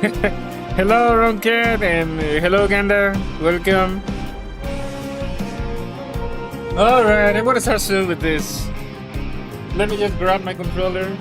Hello, Roncat, and hello, Ganda. Welcome. Alright, I'm gonna start soon with this. Let me just grab my controller.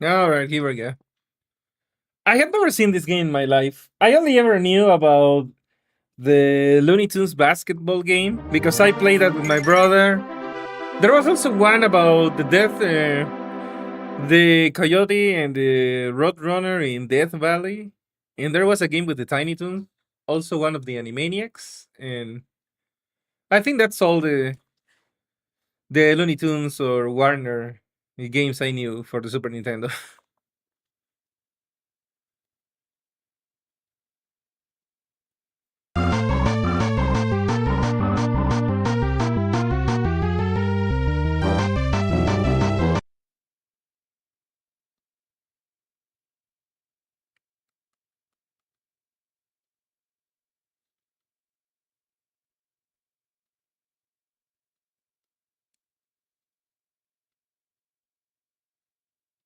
Alright, here we go. I have never seen this game in my life. I only ever knew about the Looney Tunes basketball game because I played that with my brother. There was also one about the Coyote and the Roadrunner in Death Valley. And there was a game with the Tiny Toons, also one of the Animaniacs. And I think that's all the Looney Tunes or Warner games I knew for the Super Nintendo.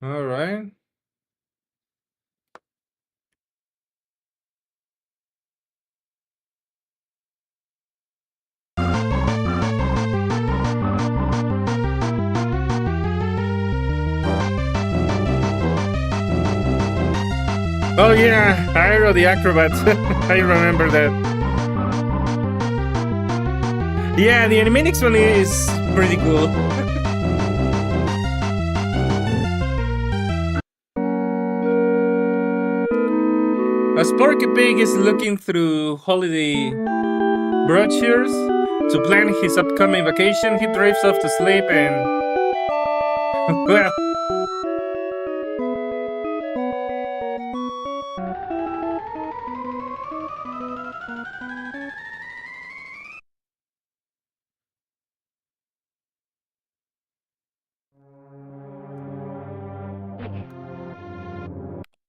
All right. Oh yeah, Aero the Acrobat. I remember that. Yeah, the Animaniacs one is pretty cool. As Porky Pig is looking through holiday brochures to plan his upcoming vacation, he drifts off to sleep and well,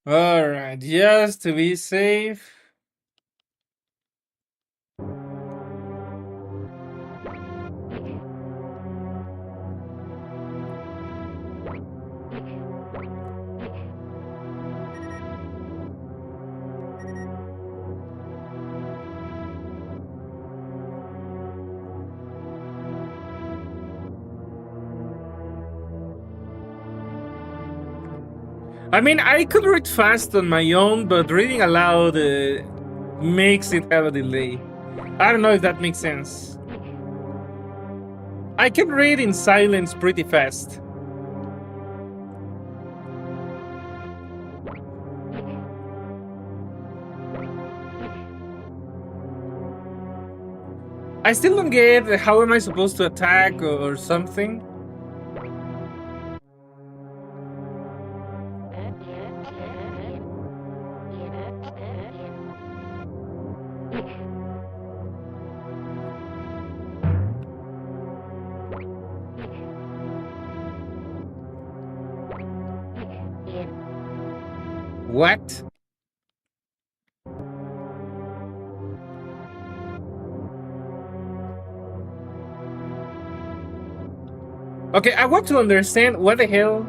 all right, just to be safe. I mean, I could read fast on my own, but reading aloud makes it have a delay. I don't know if that makes sense. I can read in silence pretty fast. I still don't get how am I supposed to attack or something. What? Okay, I want to understand what the hell.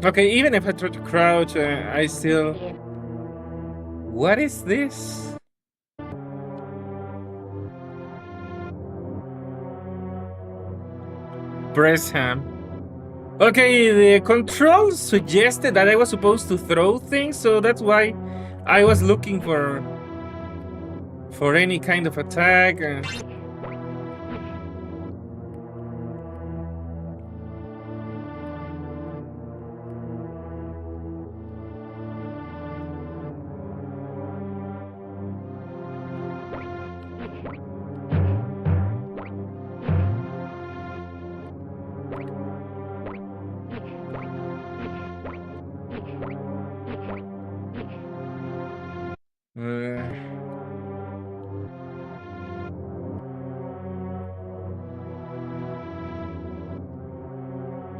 Okay, even if I try to crouch, I still. What is this? Press ham. Okay, the controls suggested that I was supposed to throw things, so that's why I was looking for any kind of attack.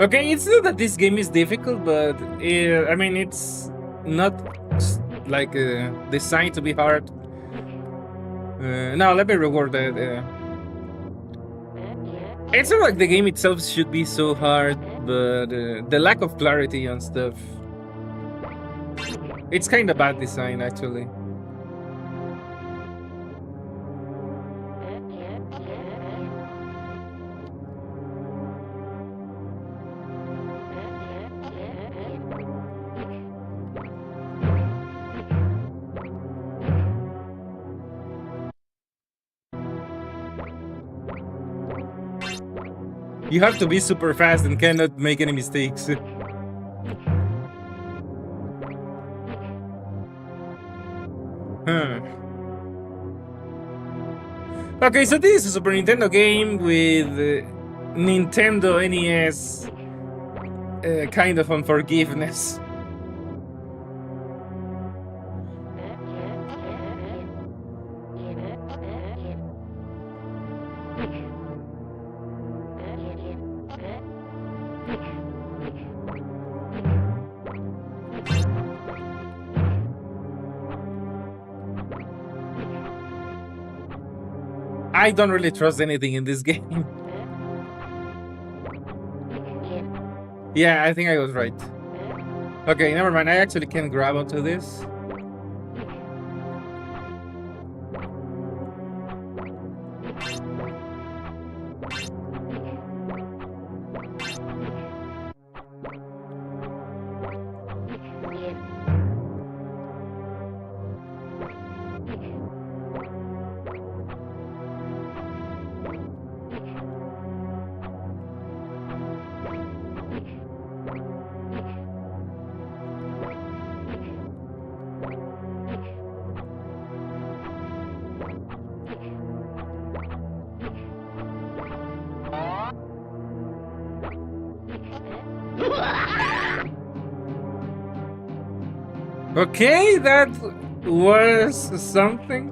Okay, it's not that this game is difficult, but I mean, it's not like designed to be hard. Now, let me reward that. It's not like the game itself should be so hard, but the lack of clarity on stuff. It's kind of bad design, actually. You have to be super fast and cannot make any mistakes. Huh. Okay, so this is a Super Nintendo game with Nintendo NES kind of unforgiveness. I don't really trust anything in this game. Yeah, I think I was right. Okay, never mind. I actually can grab onto this. Okay, that was something.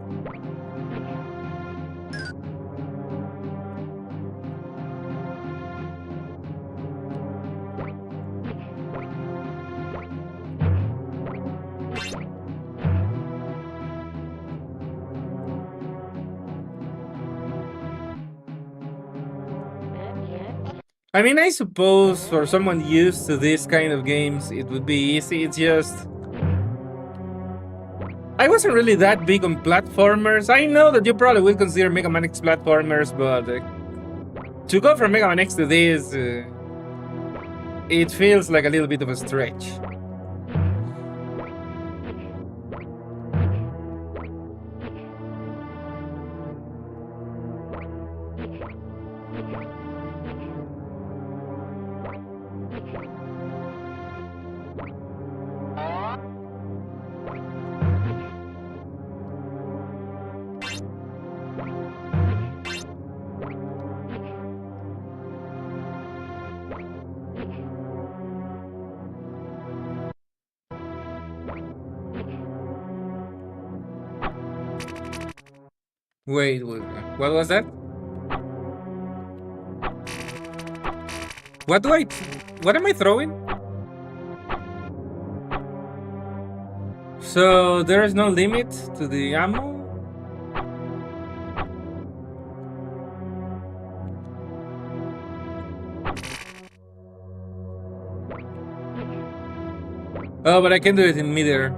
I mean, I suppose for someone used to this kind of games, it would be easy. It's just I wasn't really that big on platformers. I know that you probably will consider Mega Man X platformers, but to go from Mega Man X to this, it feels like a little bit of a stretch. Wait, what was that? What do I? What am I throwing? So there is no limit to the ammo. Oh, but I can do it in midair.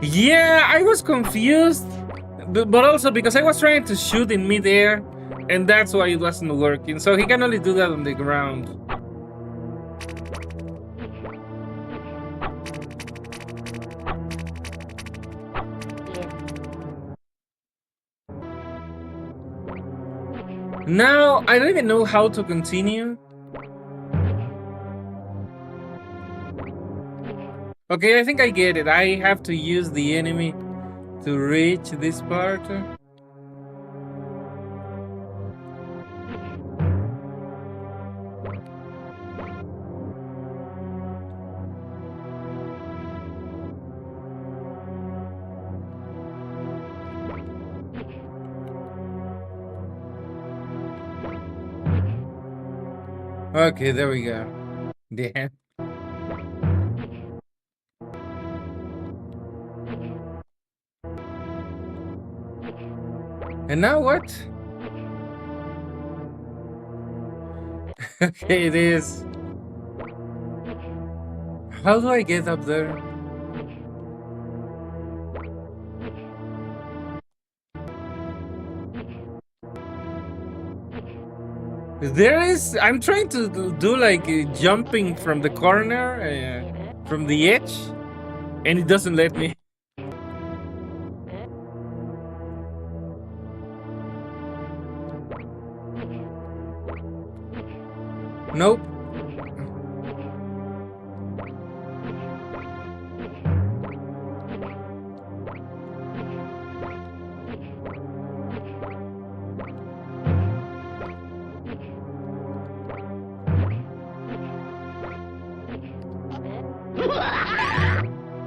Yeah, I was confused, but also because I was trying to shoot in midair, and that's why it wasn't working. So he can only do that on the ground. Now, I don't even know how to continue. Okay, I think I get it. I have to use the enemy to reach this part. Okay, there we go. Damn. And now what? Okay, it is. How do I get up there? There is. I'm trying to do like jumping from the corner, from the edge, and it doesn't let me. Nope.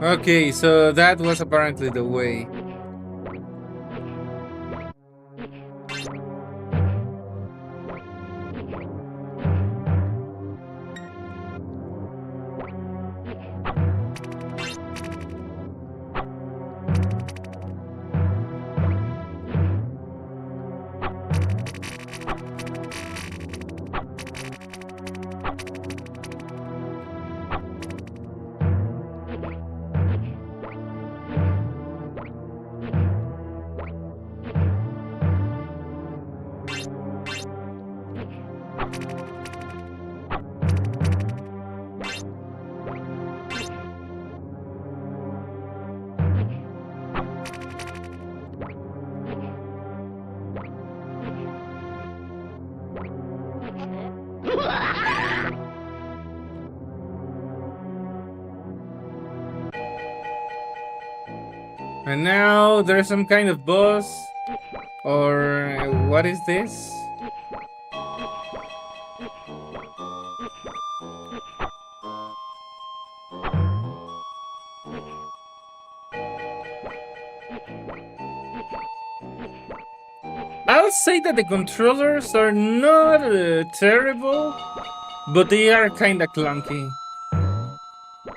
Okay, so that was apparently the way. And now there's some kind of boss. Or what is this? I'll say that the controllers are not terrible, but they are kinda clunky.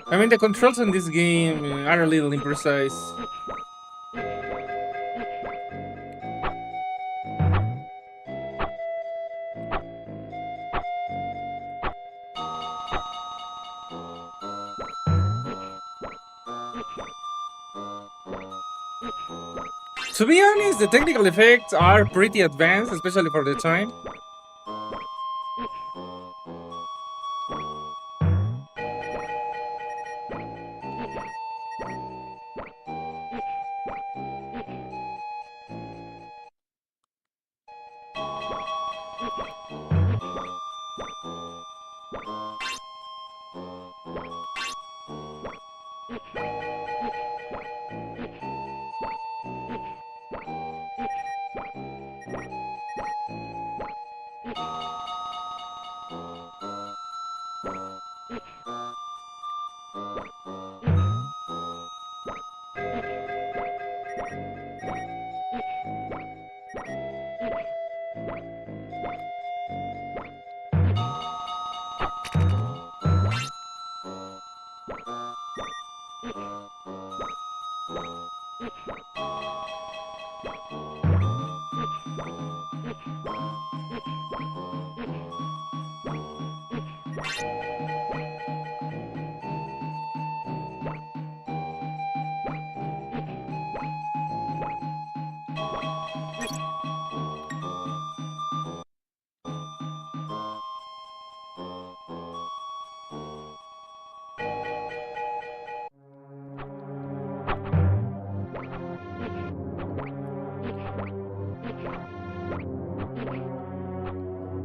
I mean, the controls in this game are a little imprecise. To be honest, the technical effects are pretty advanced, especially for the time.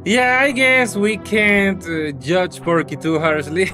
Yeah, I guess we can't judge Porky too harshly.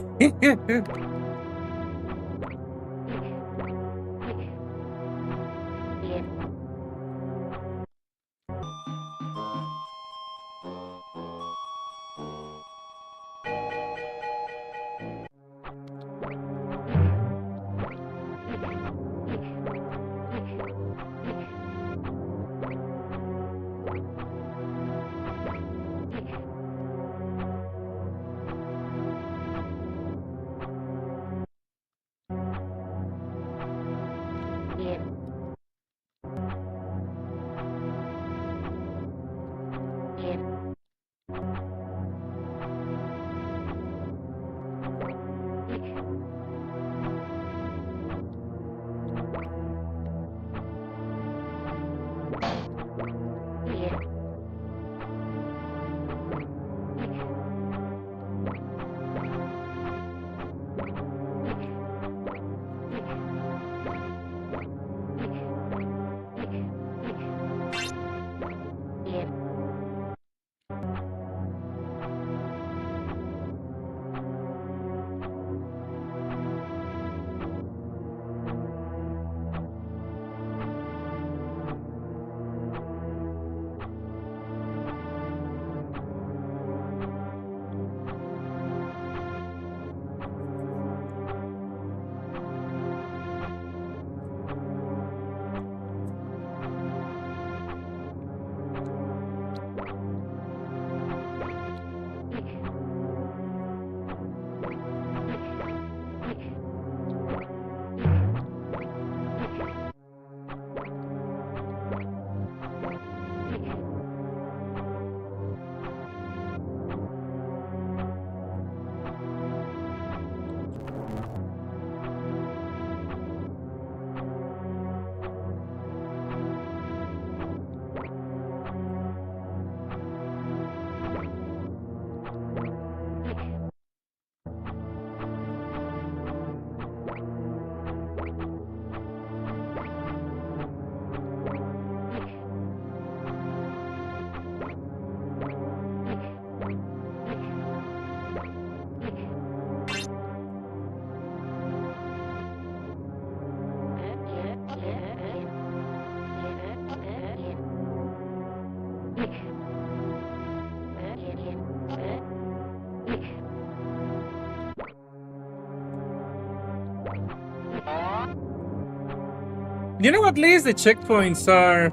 You know, at least the checkpoints are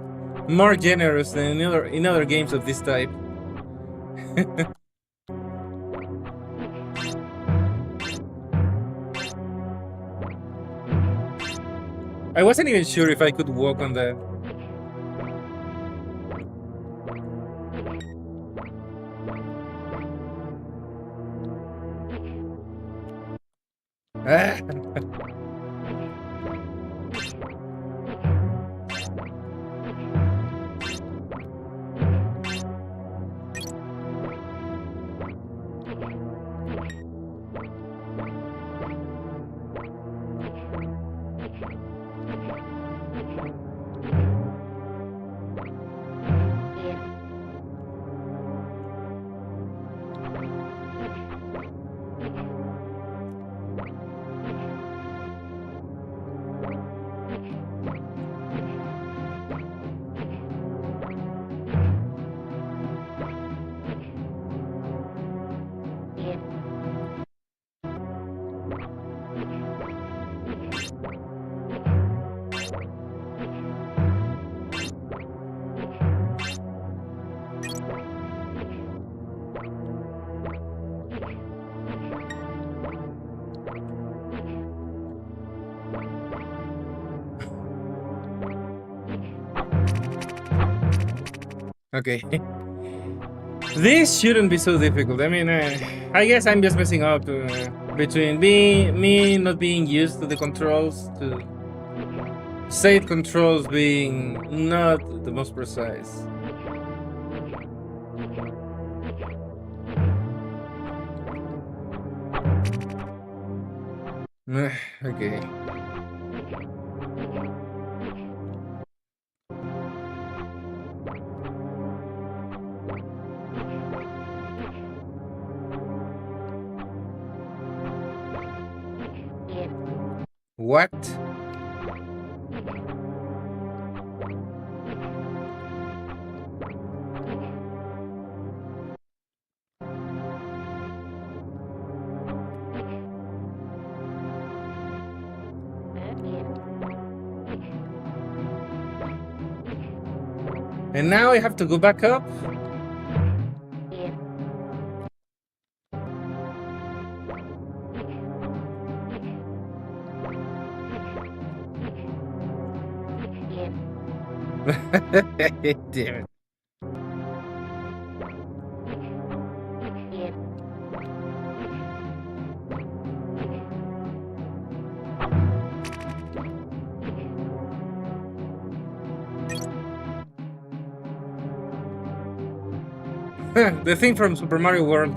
more generous than in other games of this type. I wasn't even sure if I could walk on that. Ah. Okay. This shouldn't be so difficult. I mean, I guess I'm just messing up between me not being used to the controls, to state controls being not the most precise. Okay. What? And now I have to go back up? Damn it. The thing from Super Mario World.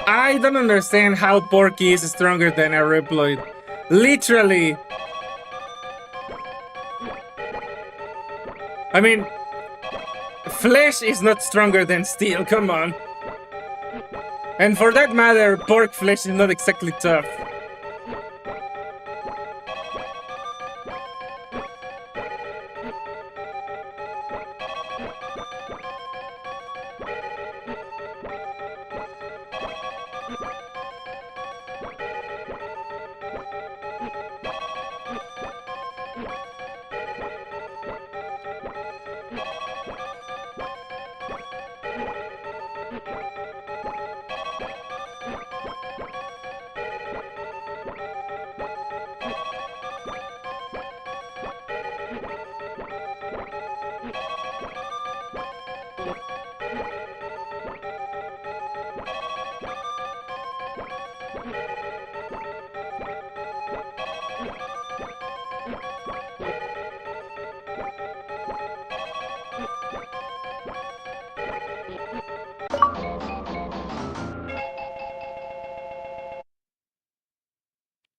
I don't understand how Porky is stronger than a Reploid. Literally. I mean, flesh is not stronger than steel, come on. And for that matter, pork flesh is not exactly tough.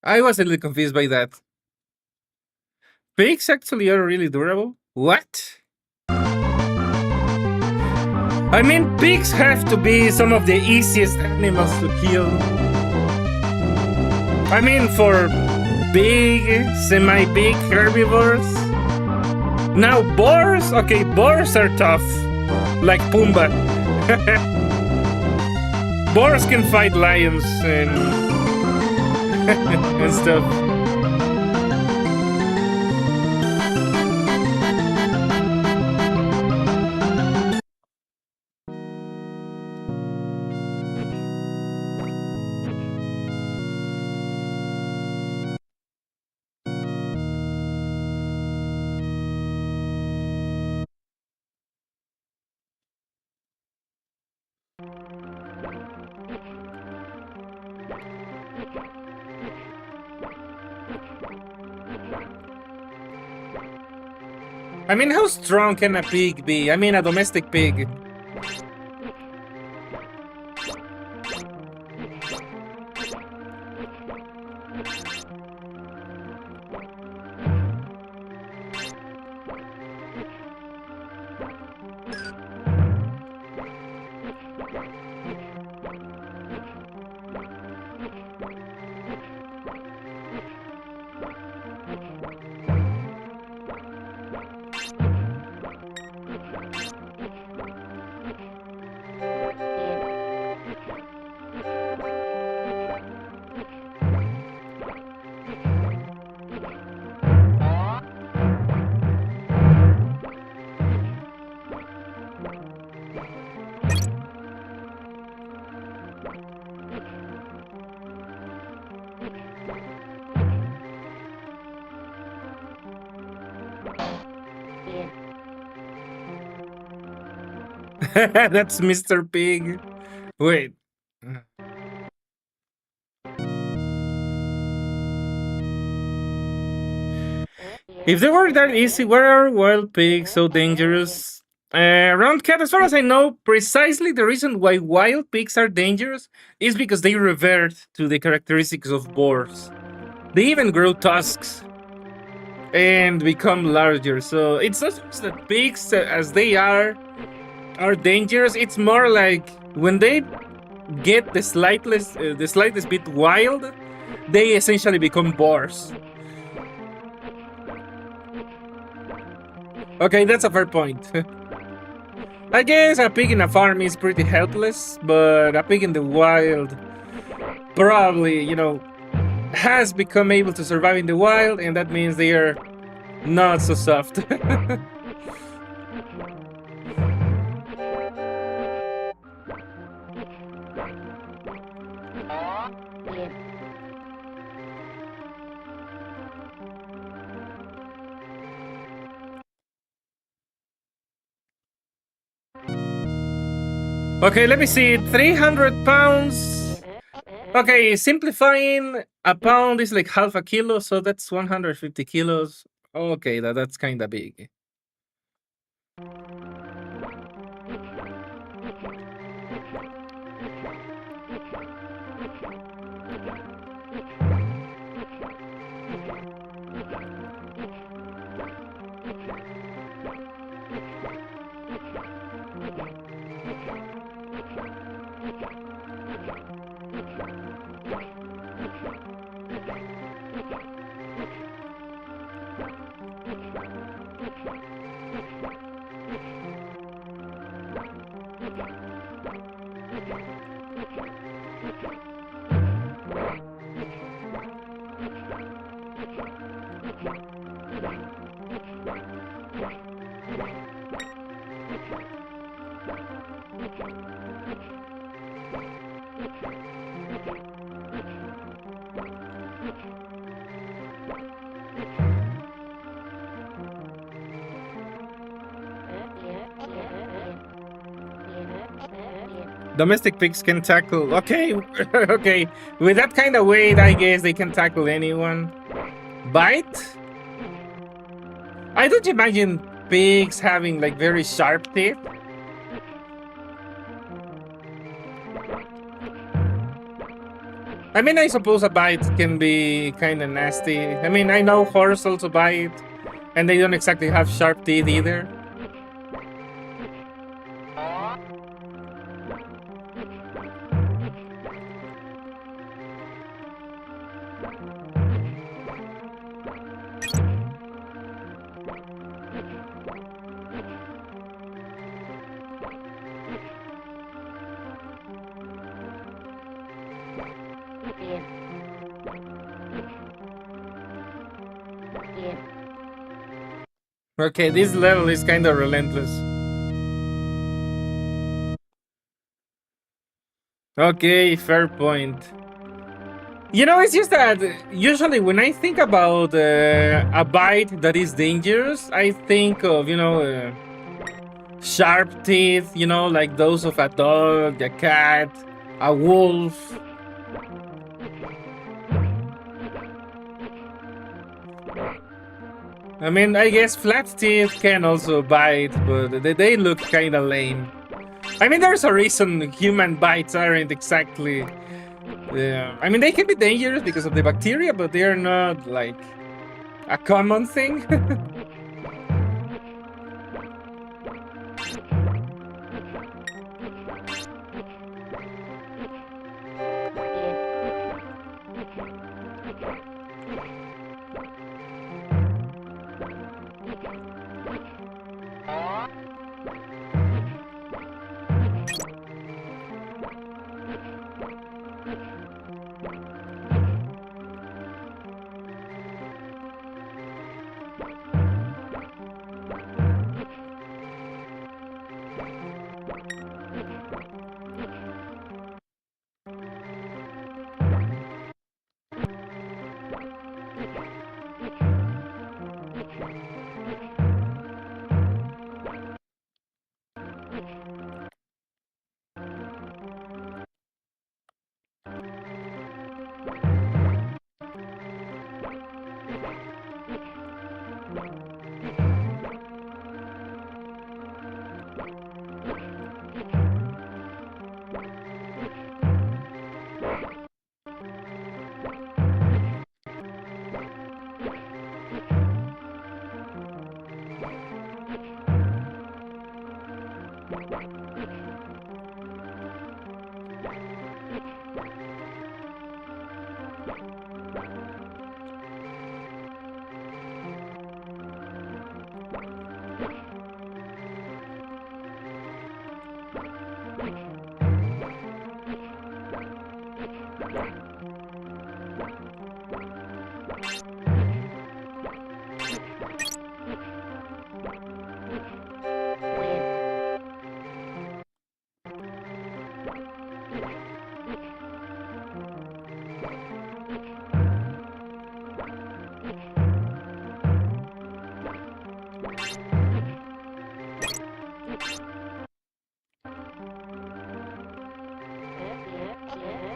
I was a little confused by that. Pigs actually are really durable? What? I mean, pigs have to be some of the easiest animals to kill. I mean, for big, semi-big herbivores. Now, boars? Okay, boars are tough. Like Pumbaa. Boars can fight lions and, and stuff. I mean, how strong can a pig be? I mean, a domestic pig. That's Mr. Pig. Wait. If they were that easy, why are wild pigs so dangerous? Round cat, as far as I know, precisely the reason why wild pigs are dangerous is because they revert to the characteristics of boars. They even grow tusks and become larger. So it's not just that pigs, as they are dangerous. It's more like when they get the slightest bit wild, they essentially become boars. Okay, that's a fair point. I guess a pig in a farm is pretty helpless, but a pig in the wild probably, has become able to survive in the wild, and that means they are not so soft. Okay, let me see. 300 pounds. Okay, simplifying, a pound is like half a kilo, so that's 150 kilos. Okay, that's kind of big. Domestic pigs can tackle. Okay, okay. With that kind of weight, I guess they can tackle anyone. Bite? I don't imagine pigs having like very sharp teeth. I mean, I suppose a bite can be kind of nasty. I mean, I know horses also bite, and they don't exactly have sharp teeth either. Okay, this level is kind of relentless. Okay, fair point. It's just that usually when I think about a bite that is dangerous, I think of, sharp teeth, like those of a dog, a cat, a wolf. I mean, I guess flat teeth can also bite, but they look kind of lame. I mean, there's a reason human bites aren't exactly. I mean, they can be dangerous because of the bacteria, but they're not like a common thing.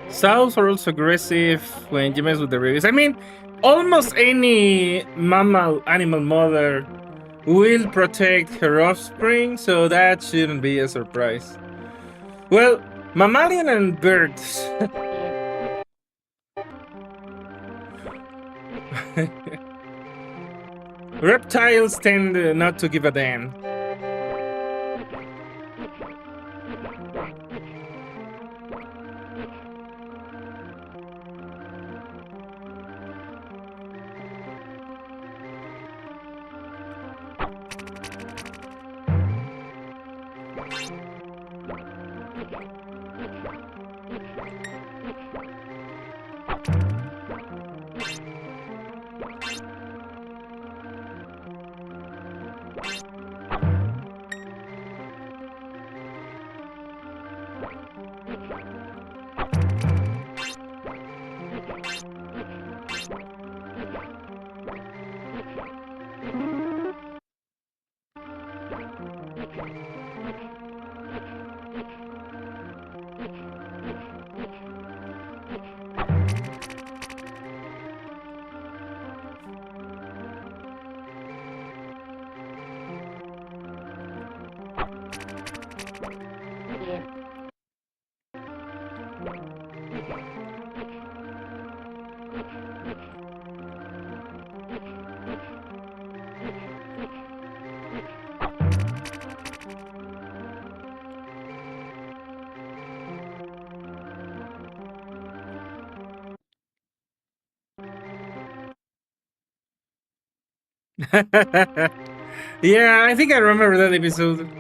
Sows are also aggressive when you mess with the rabies. I mean, almost any mammal animal mother will protect her offspring, so that shouldn't be a surprise. Well, mammalian and birds. Reptiles tend not to give a damn. Yeah, I think I remember that episode.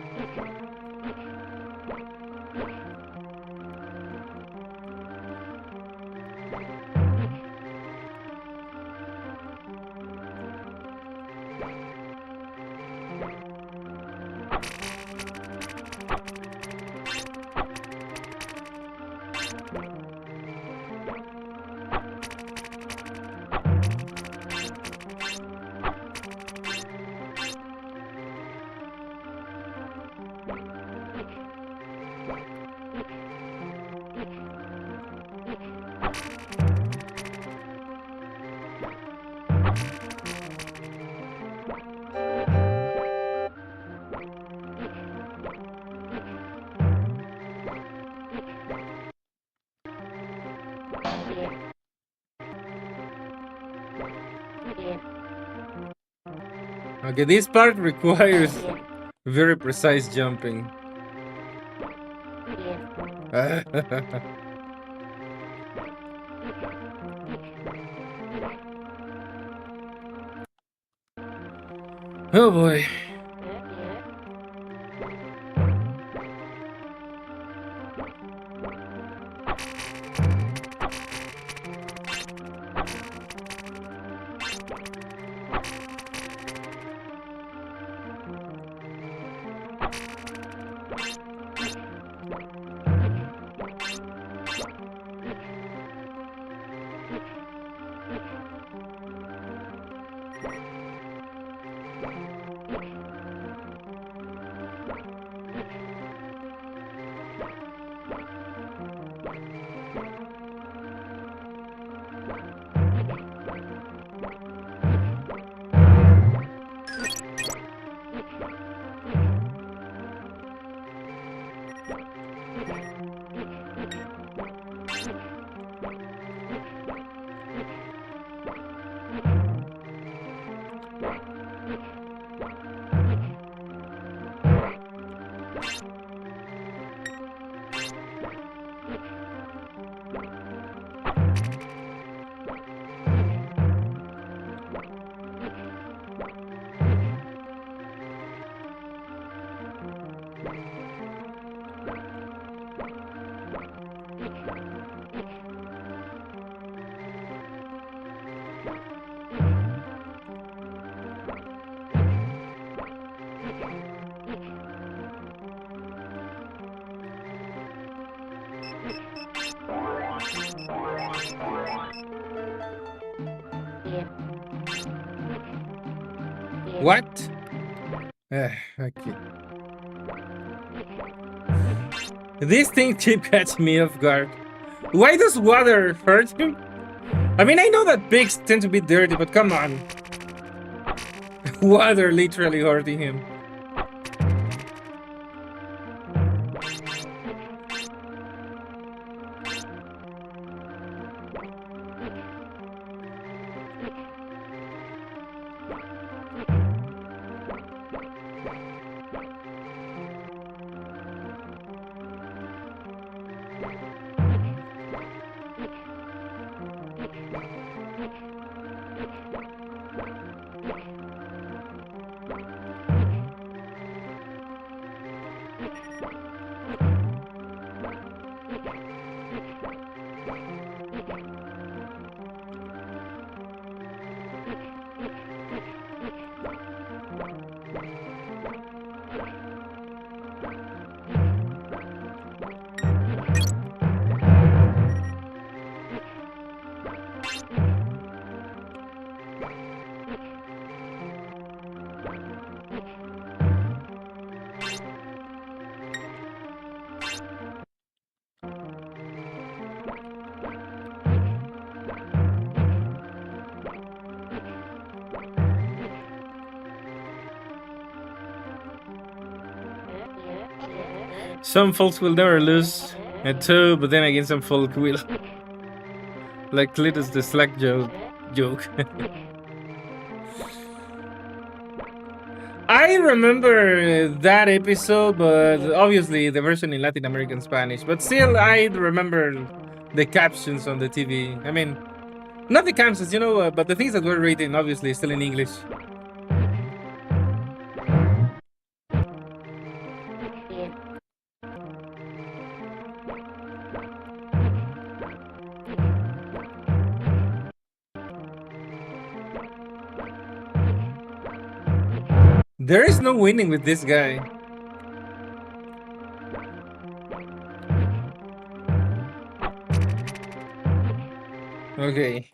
Okay, this part requires very precise jumping. Oh boy. What? Okay. This thing keep catching me off guard. Why does water hurt him? I mean, I know that pigs tend to be dirty, but come on. Water literally hurting him. Some folks will never lose a toe, but then again, some folk will. Like Cletus the Slack joke. I remember that episode, but obviously the version in Latin American Spanish. But still, I remember the captions on the TV. I mean, not the captions, but the things that were written, obviously, still in English. There is no winning with this guy. Okay.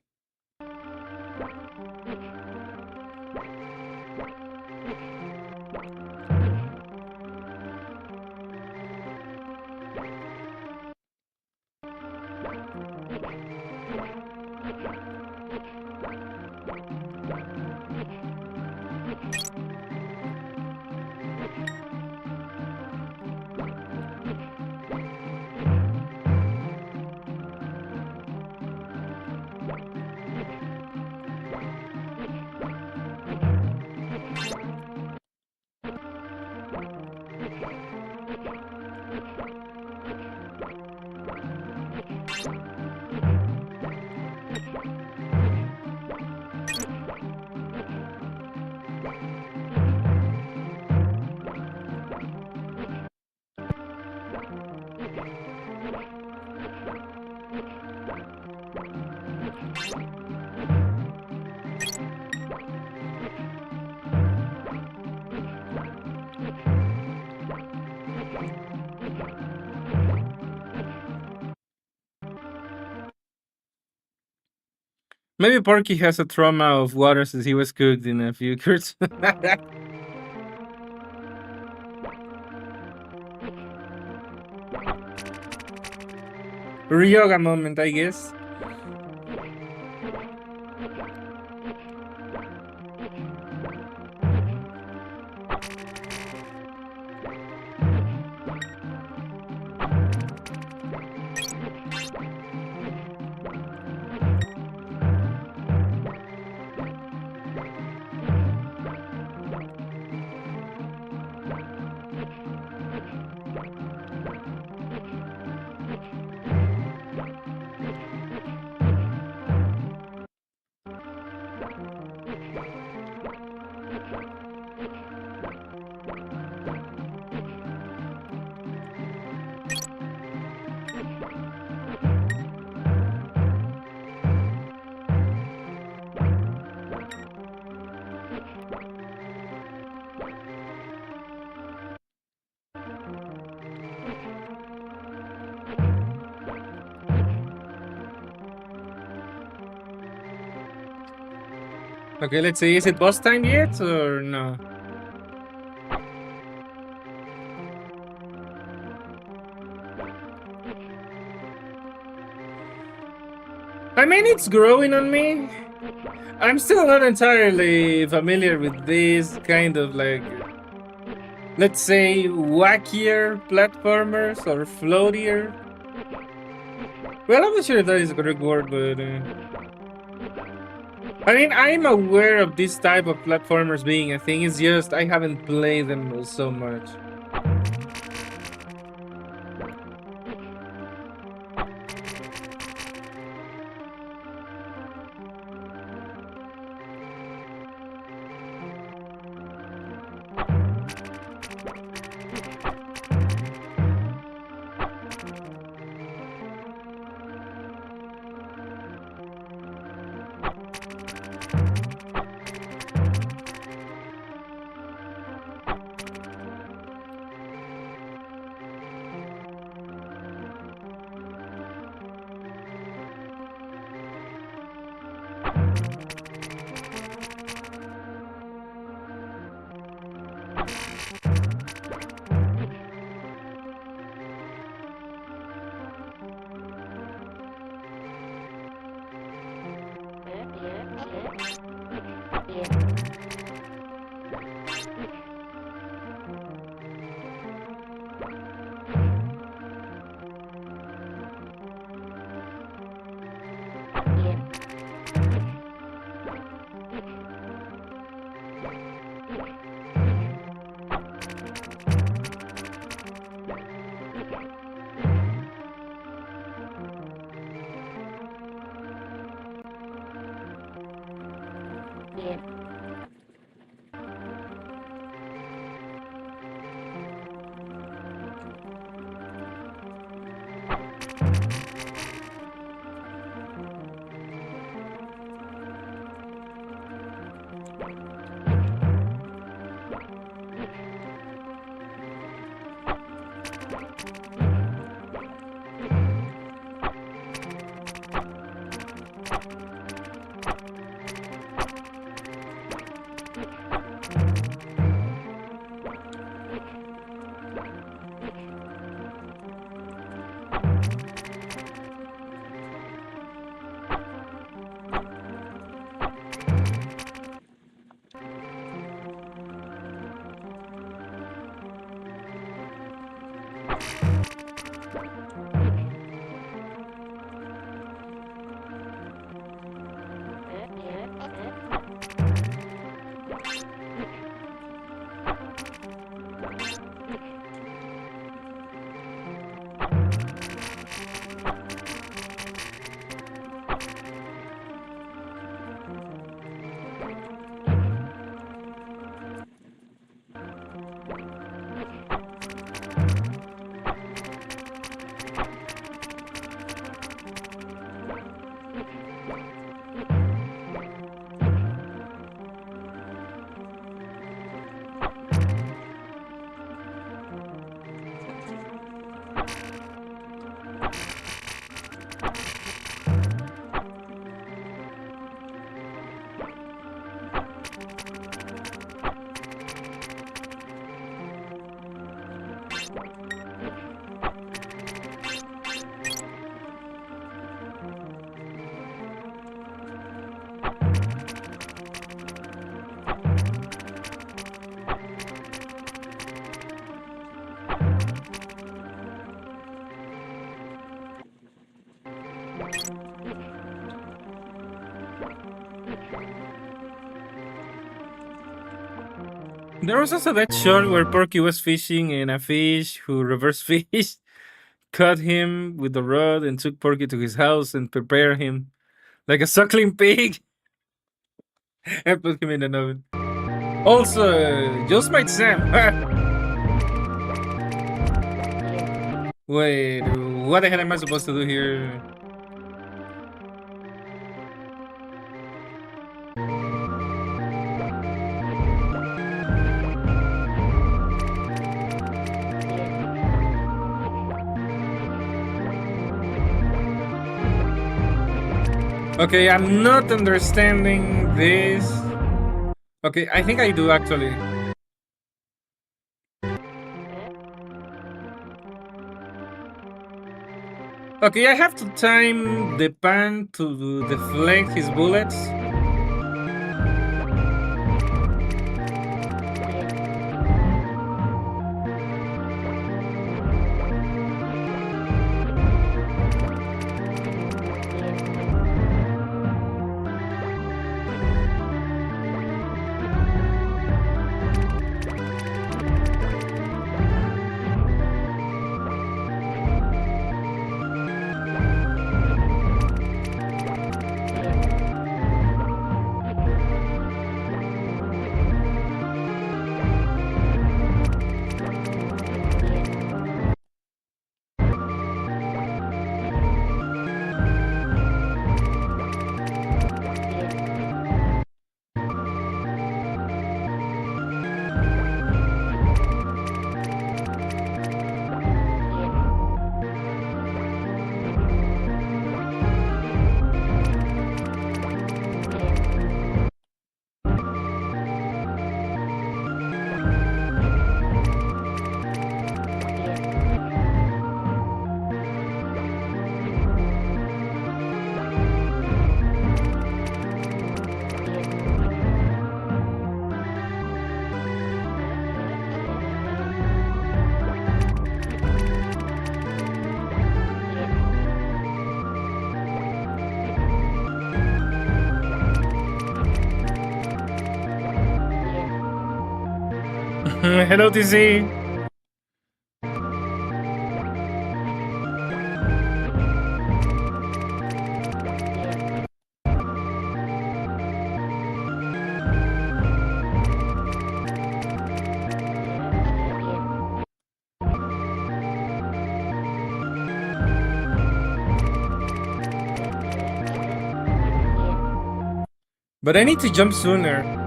Maybe Porky has a trauma of water since he was cooked in a few curds. Ryoga moment, I guess. Okay, let's see. Is it boss time yet or no? I mean, it's growing on me. I'm still not entirely familiar with this kind of like, let's say, wackier platformers or floatier. Well, I'm not sure if that is a correct word, but I mean, I'm aware of this type of platformers being a thing. It's just I haven't played them so much. There was also that shot where Porky was fishing and a fish who reverse fished caught him with the rod and took Porky to his house and prepared him like a suckling pig and put him in an oven. Also, just might Sam. Wait, what the hell am I supposed to do here? Okay, I'm not understanding this. Okay, I think I do actually. Okay, I have to time the pan to deflect his bullets. Hello, TC. But I need to jump sooner.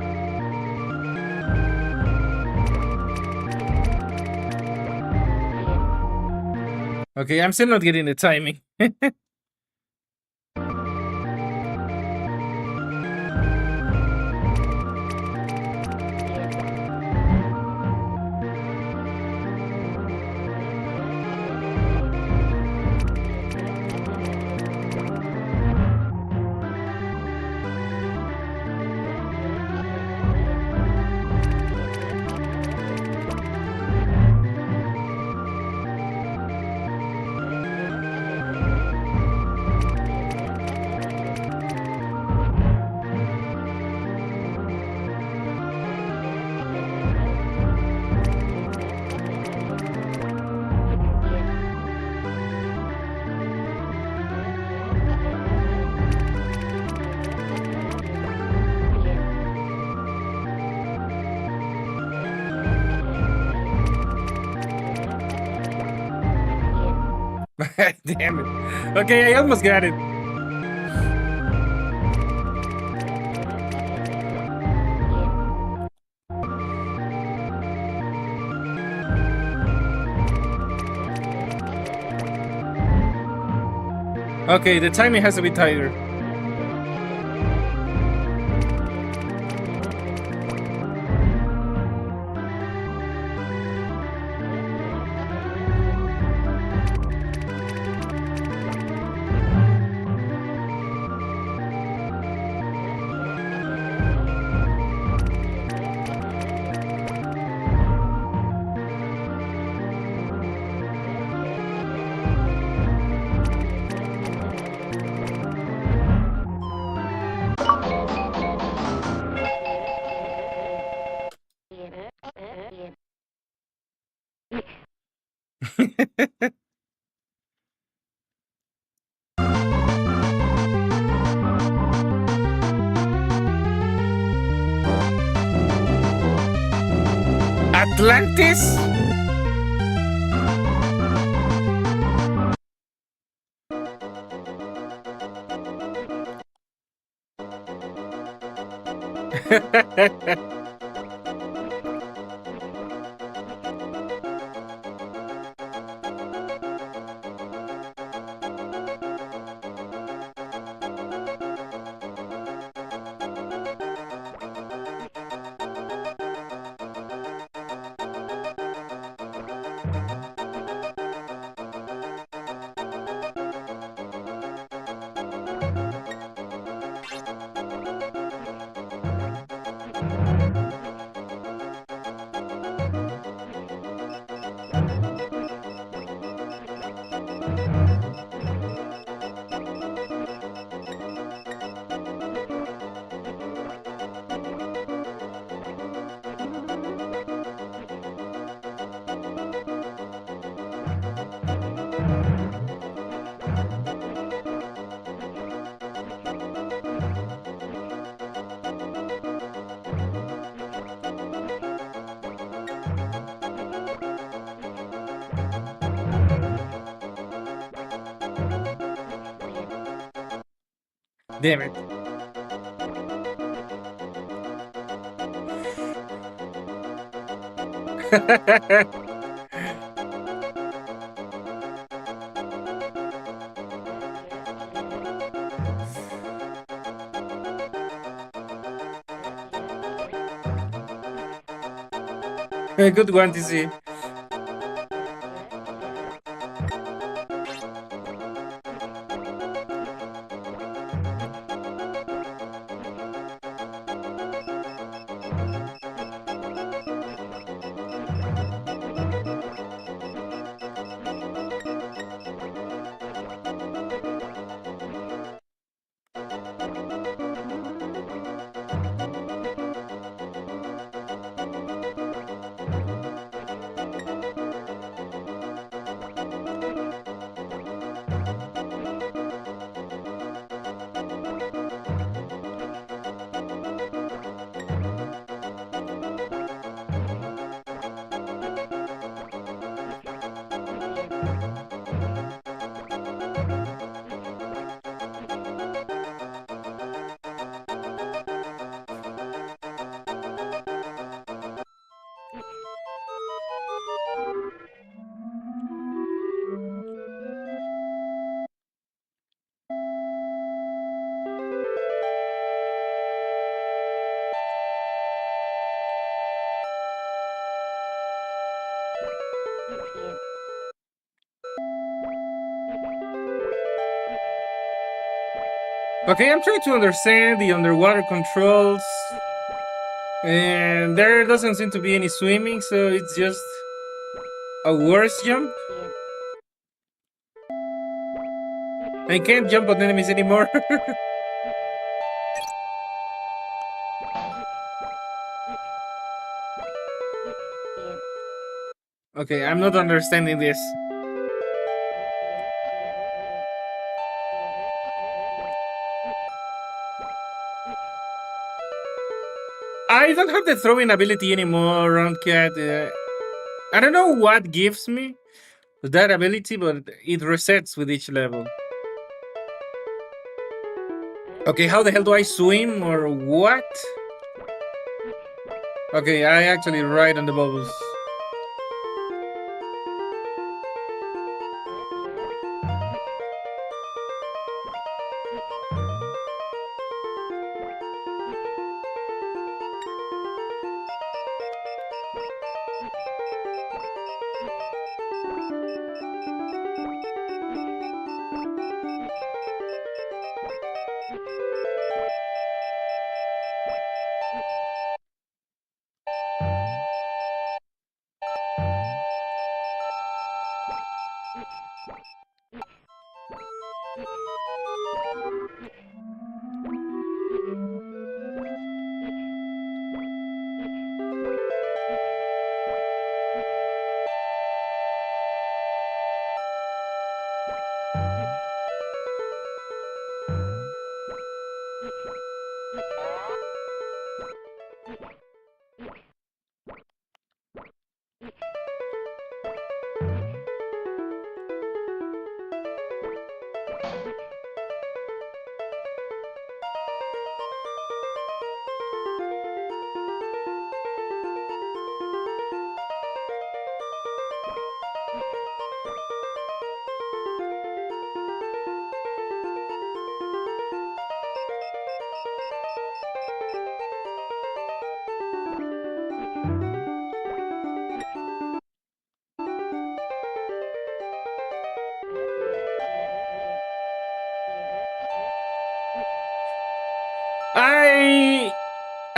Okay, I'm still not getting the timing. Damn it. Okay, I almost got it. Okay, the timing has to be tighter. Atlantis? Damn it. A good one to see. Okay, I'm trying to understand the underwater controls. And there doesn't seem to be any swimming, so it's just a worse jump. I can't jump on enemies anymore. Okay, I'm not understanding this. I don't have the throwing ability anymore, Round Cat. I don't know what gives me that ability, but it resets with each level. Okay, how the hell do I swim or what? Okay, I actually ride on the bubbles.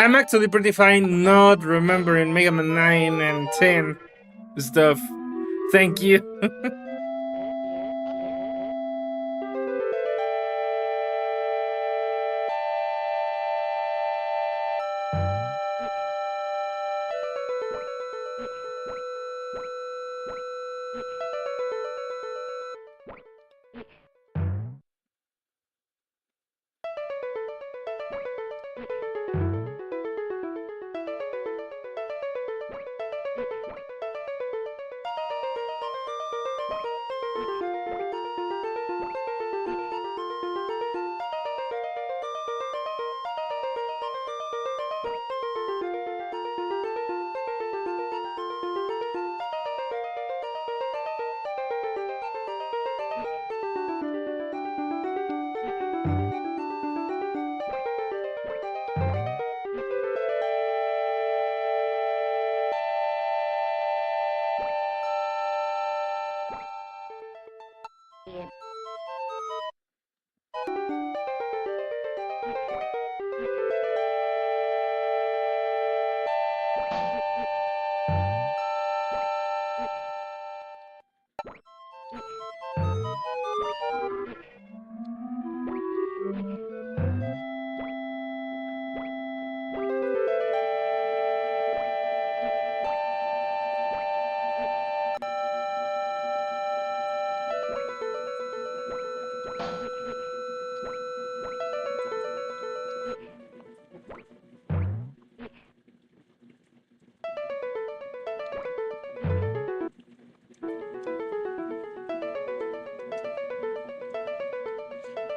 I'm actually pretty fine not remembering Mega Man 9 and 10 stuff. Thank you.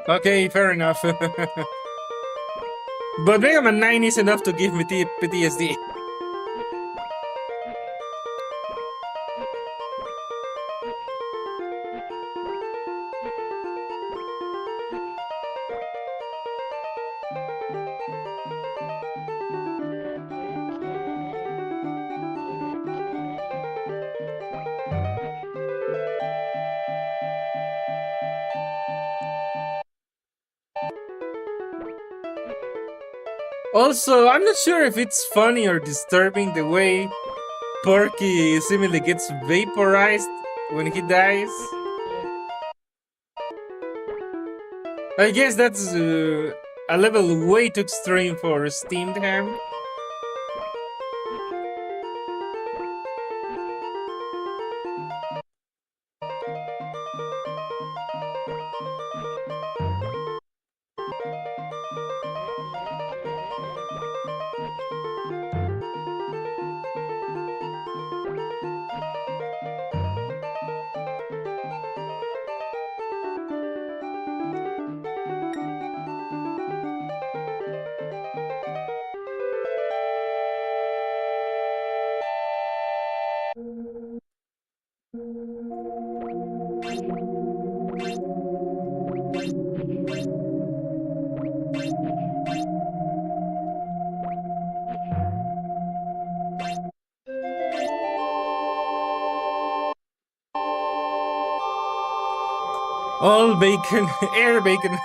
Okay, fair enough. But Mega Man 9 is enough to give me PTSD. Also, I'm not sure if it's funny or disturbing the way Porky seemingly gets vaporized when he dies. I guess that's a level way too extreme for steamed ham. All bacon, air bacon.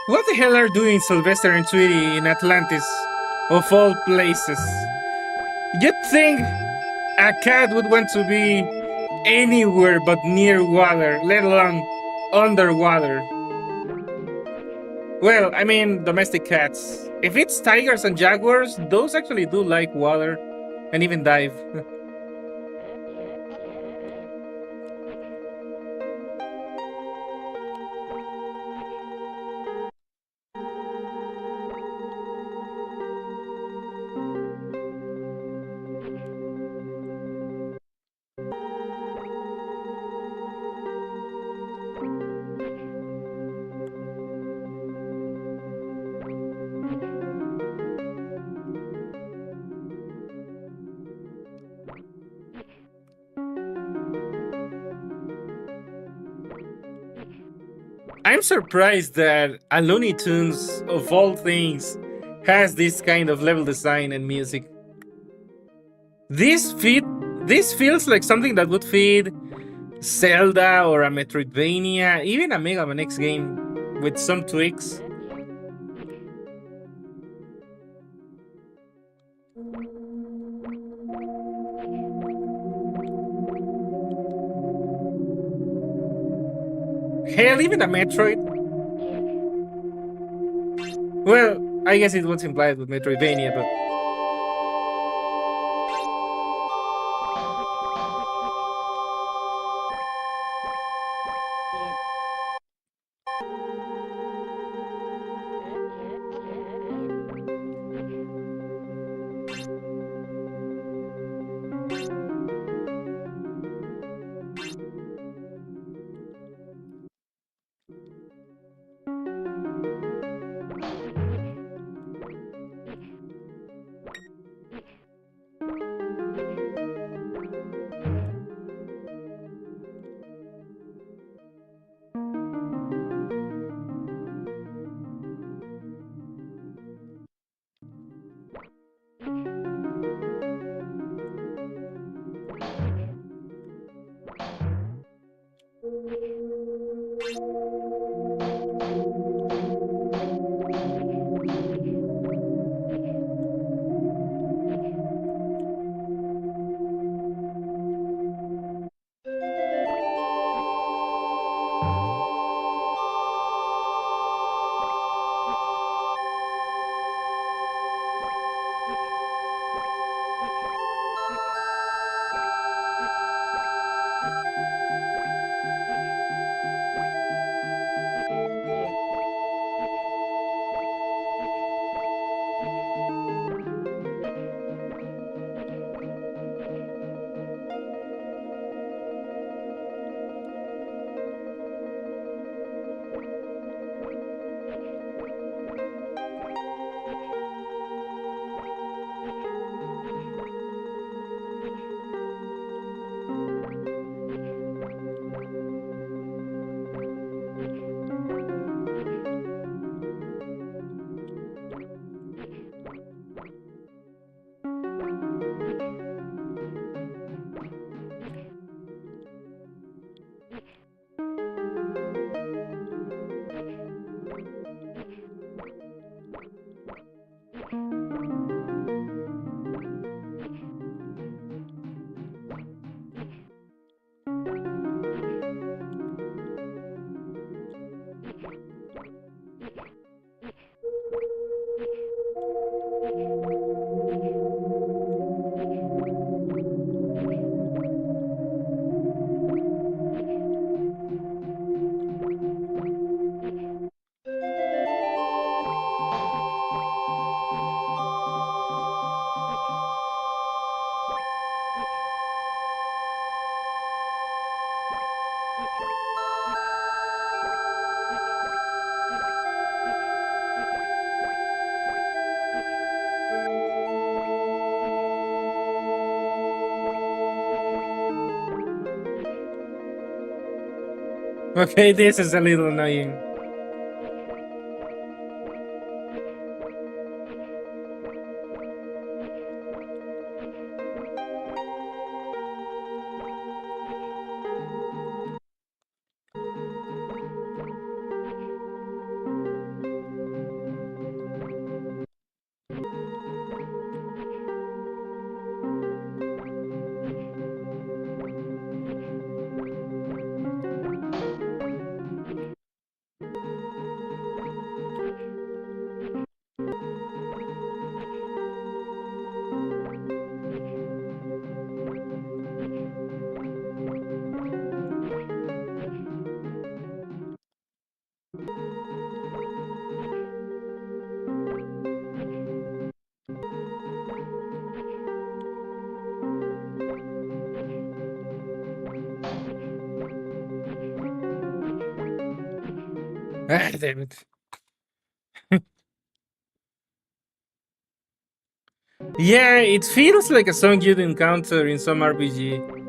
What the hell are doing Sylvester and Tweety in Atlantis, of all places? You'd think a cat would want to be anywhere but near water, let alone underwater. Well, I mean, domestic cats. If it's tigers and jaguars, those actually do like water and even dive. I'm surprised that a Looney Tunes, of all things, has this kind of level design and music. This feed, this feels like something that would feed Zelda or a Metroidvania, even a Mega Man X game with some tweaks. Hell, even a Metroid. Well, I guess it was implied with Metroidvania, but okay, this is a little annoying. Ah, damn it. Yeah, it feels like a song you'd encounter in some RPG.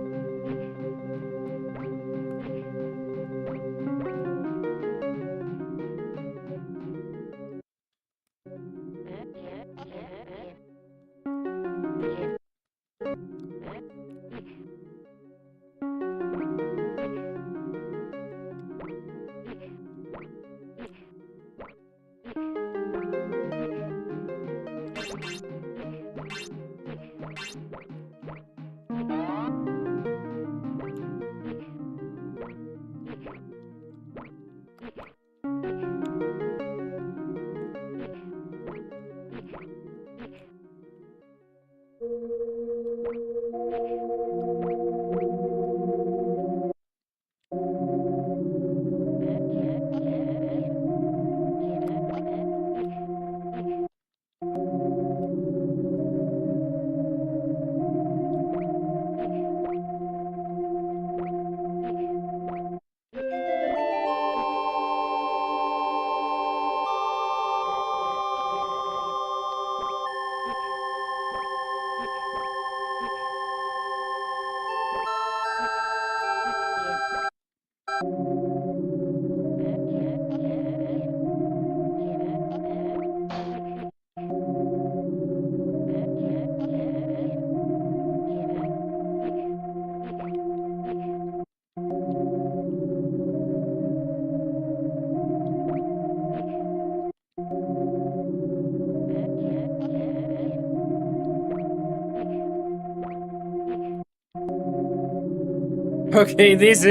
Okay, this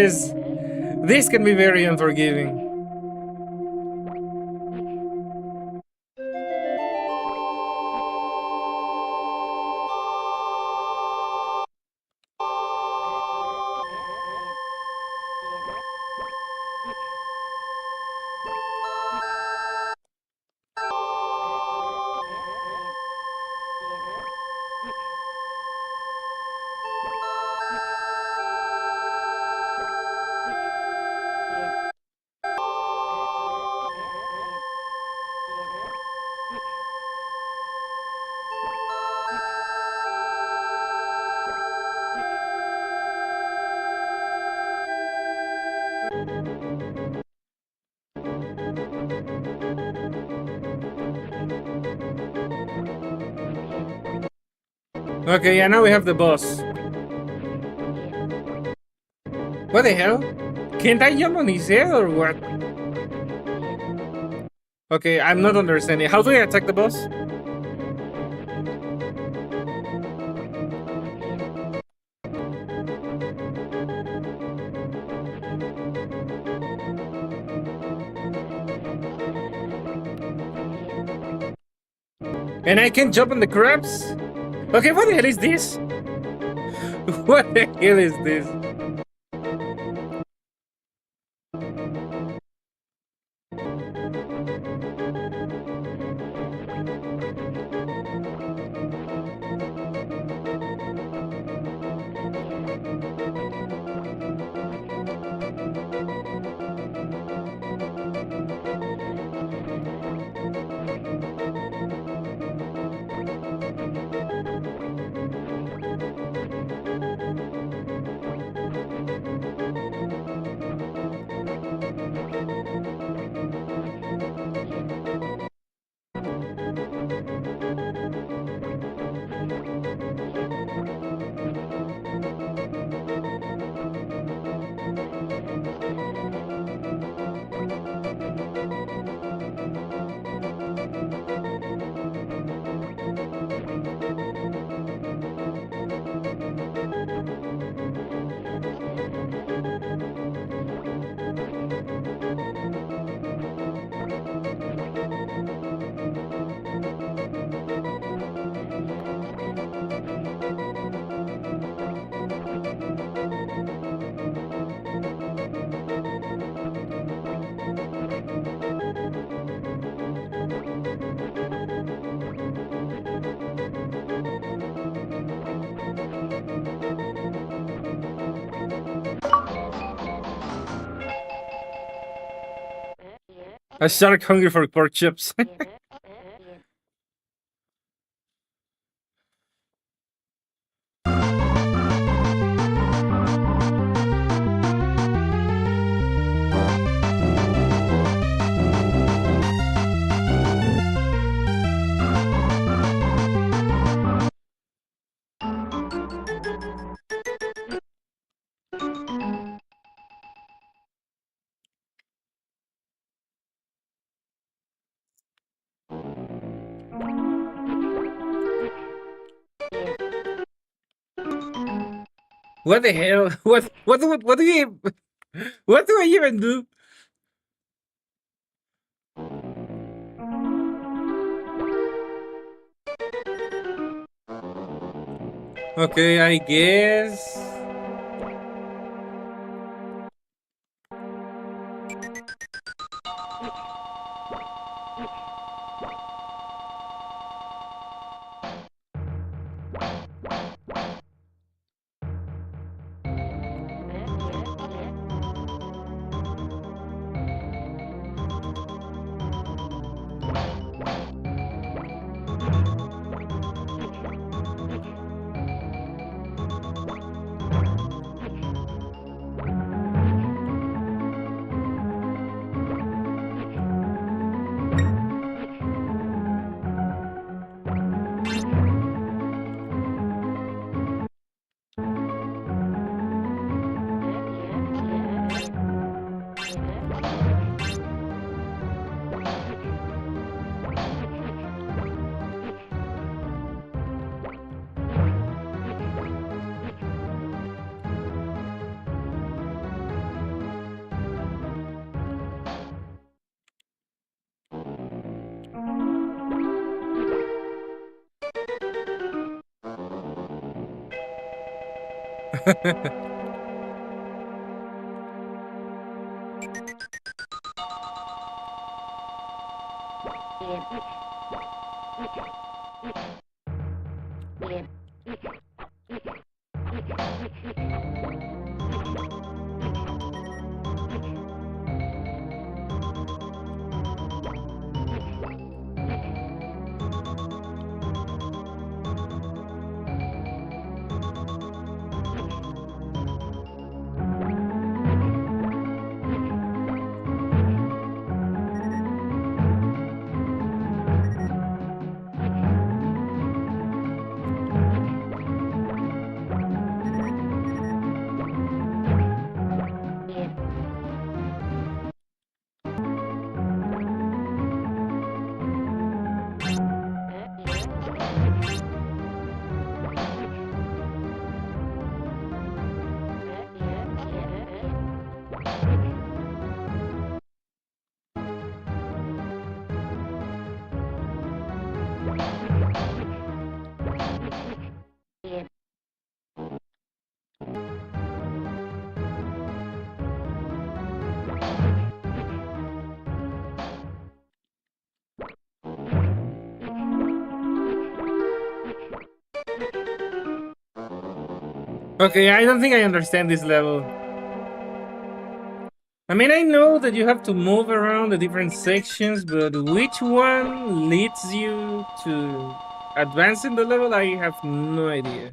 can be very unforgiving. Okay, yeah, now we have the boss. What the hell? Can't I jump on his head or what? Okay, I'm not understanding. How do I attack the boss? And I can jump on the crabs? Okay, what the hell is this? What the hell is this? A shark hungry for pork chips. What the hell? What do you what do I even do? Okay, I guess. Okay, I don't think I understand this level. I mean, I know that you have to move around the different sections, but which one leads you to advance in the level? I have no idea.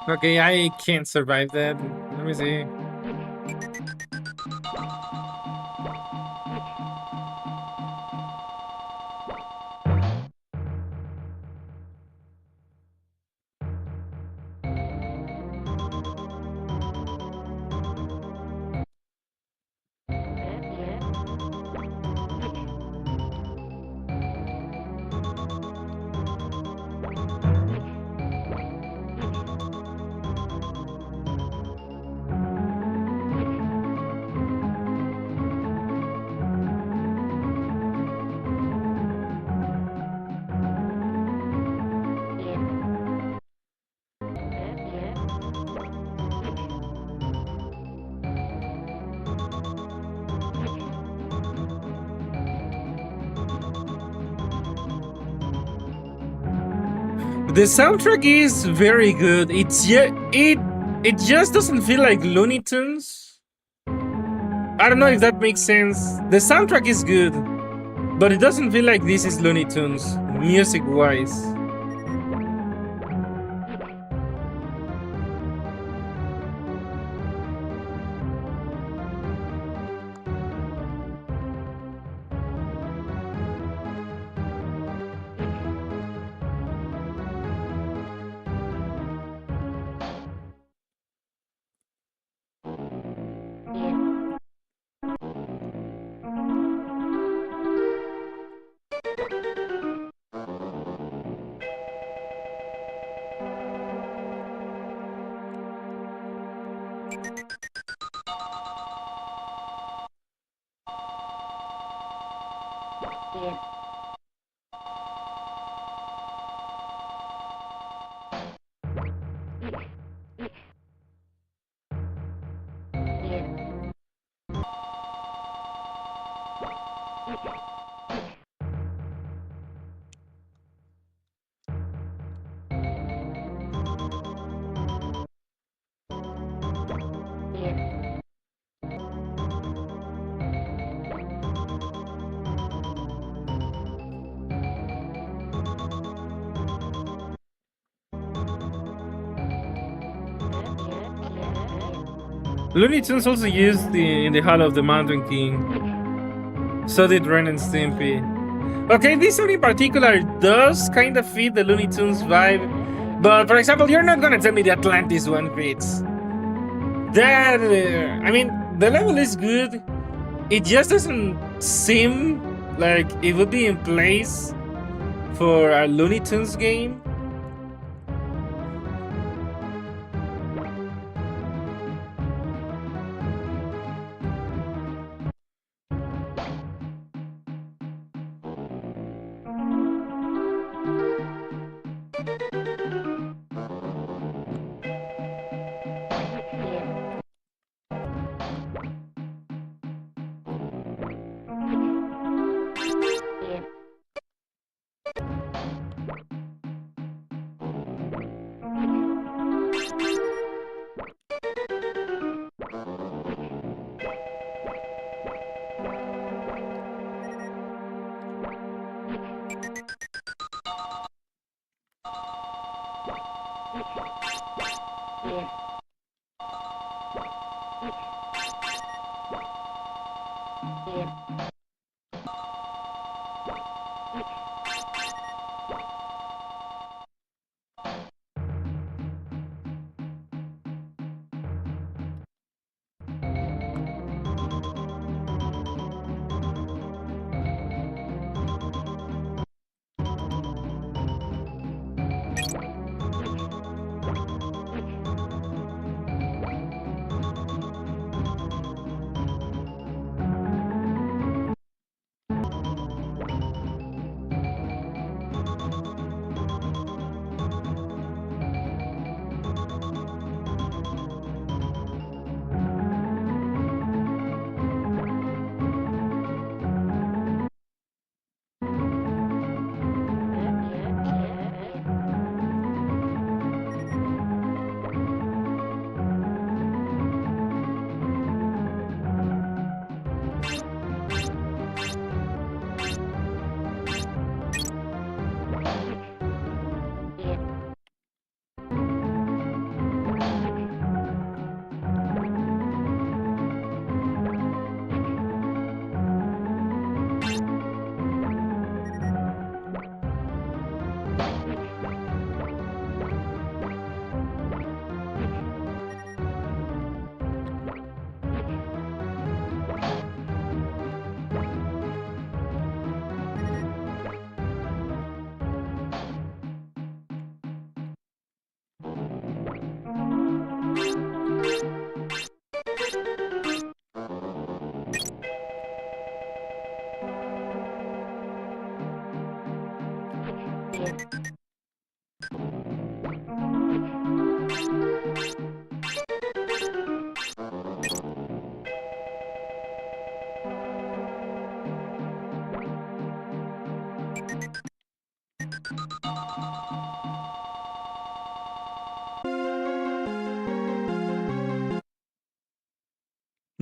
Okay, I can't survive that. Let me see. The soundtrack is very good. It just doesn't feel like Looney Tunes. I don't know if that makes sense. The soundtrack is good, but it doesn't feel like this is Looney Tunes music wise. Looney Tunes also used in the Hall of the Mountain King. So did Ren and Stimpy. Okay, this one in particular does kind of fit the Looney Tunes vibe. But for example, you're not gonna tell me the Atlantis one fits. That, I mean, the level is good. It just doesn't seem like it would be in place for a Looney Tunes game.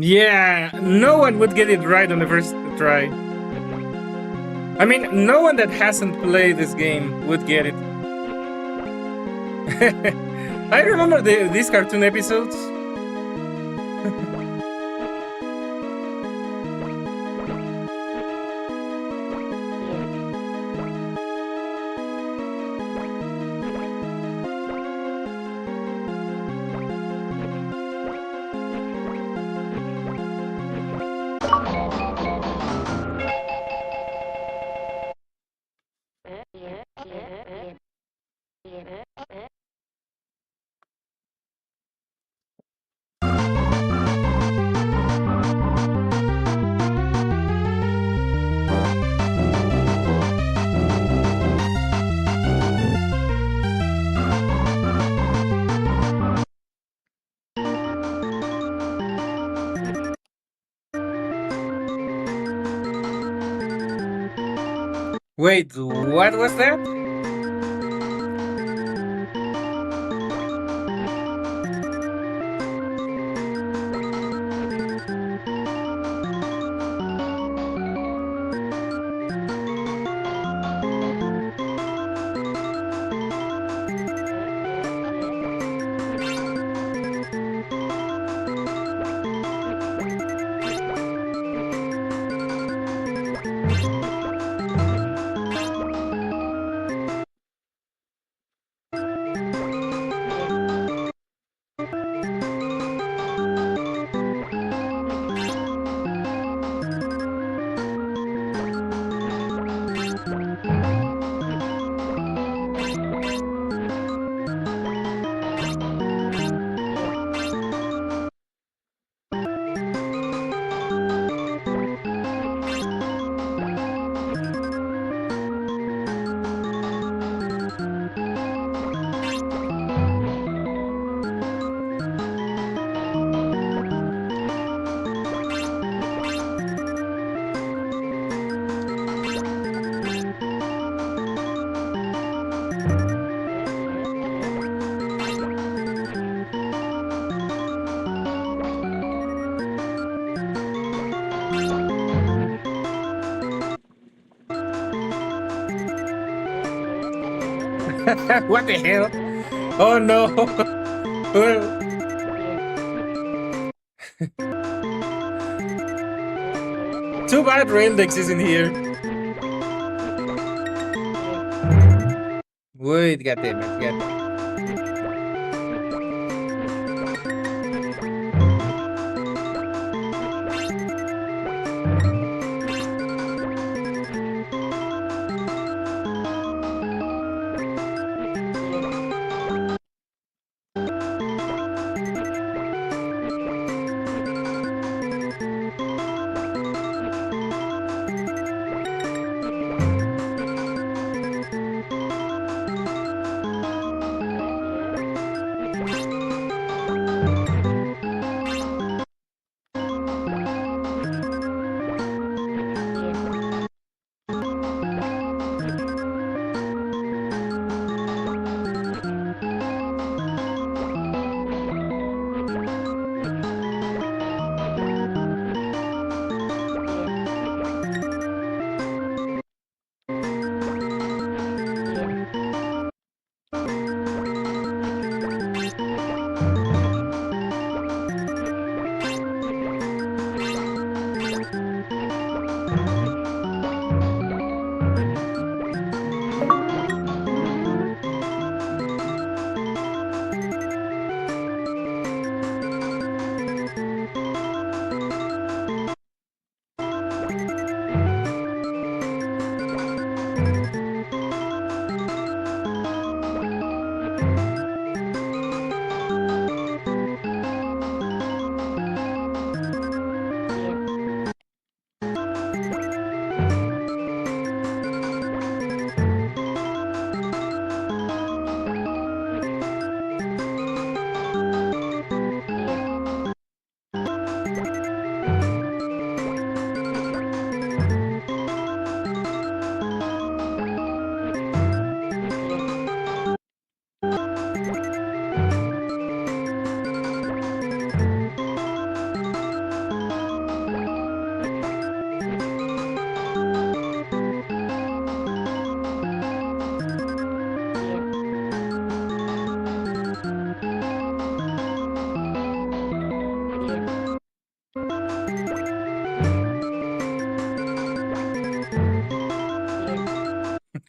Yeah, no one would get it right on the first try. I mean, no one that hasn't played this game would get it. I remember these cartoon episodes. Wait, what was that? What the hell? Oh no! Well, too bad Raildex isn't here. Wait, goddammit.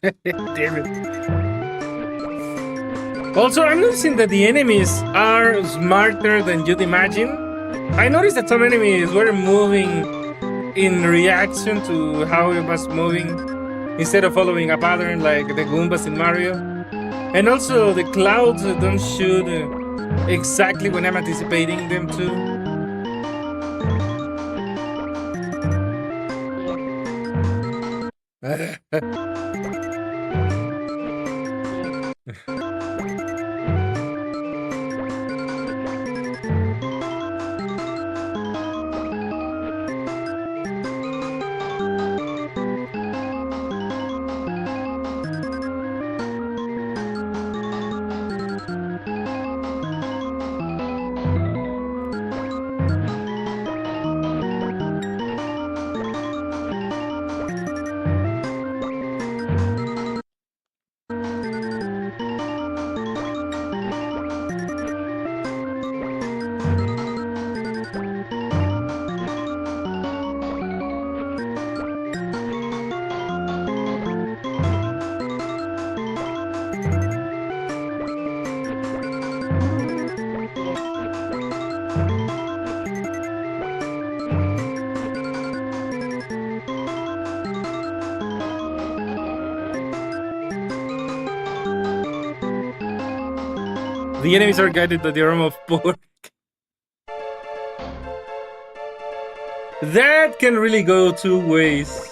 Damn it. Also, I'm noticing that the enemies are smarter than you'd imagine. I noticed that some enemies were moving in reaction to how it was moving instead of following a pattern like the Goombas in Mario. And also, the clouds don't shoot exactly when I'm anticipating them to. The enemies are guided by the arm of Porky. That can really go two ways.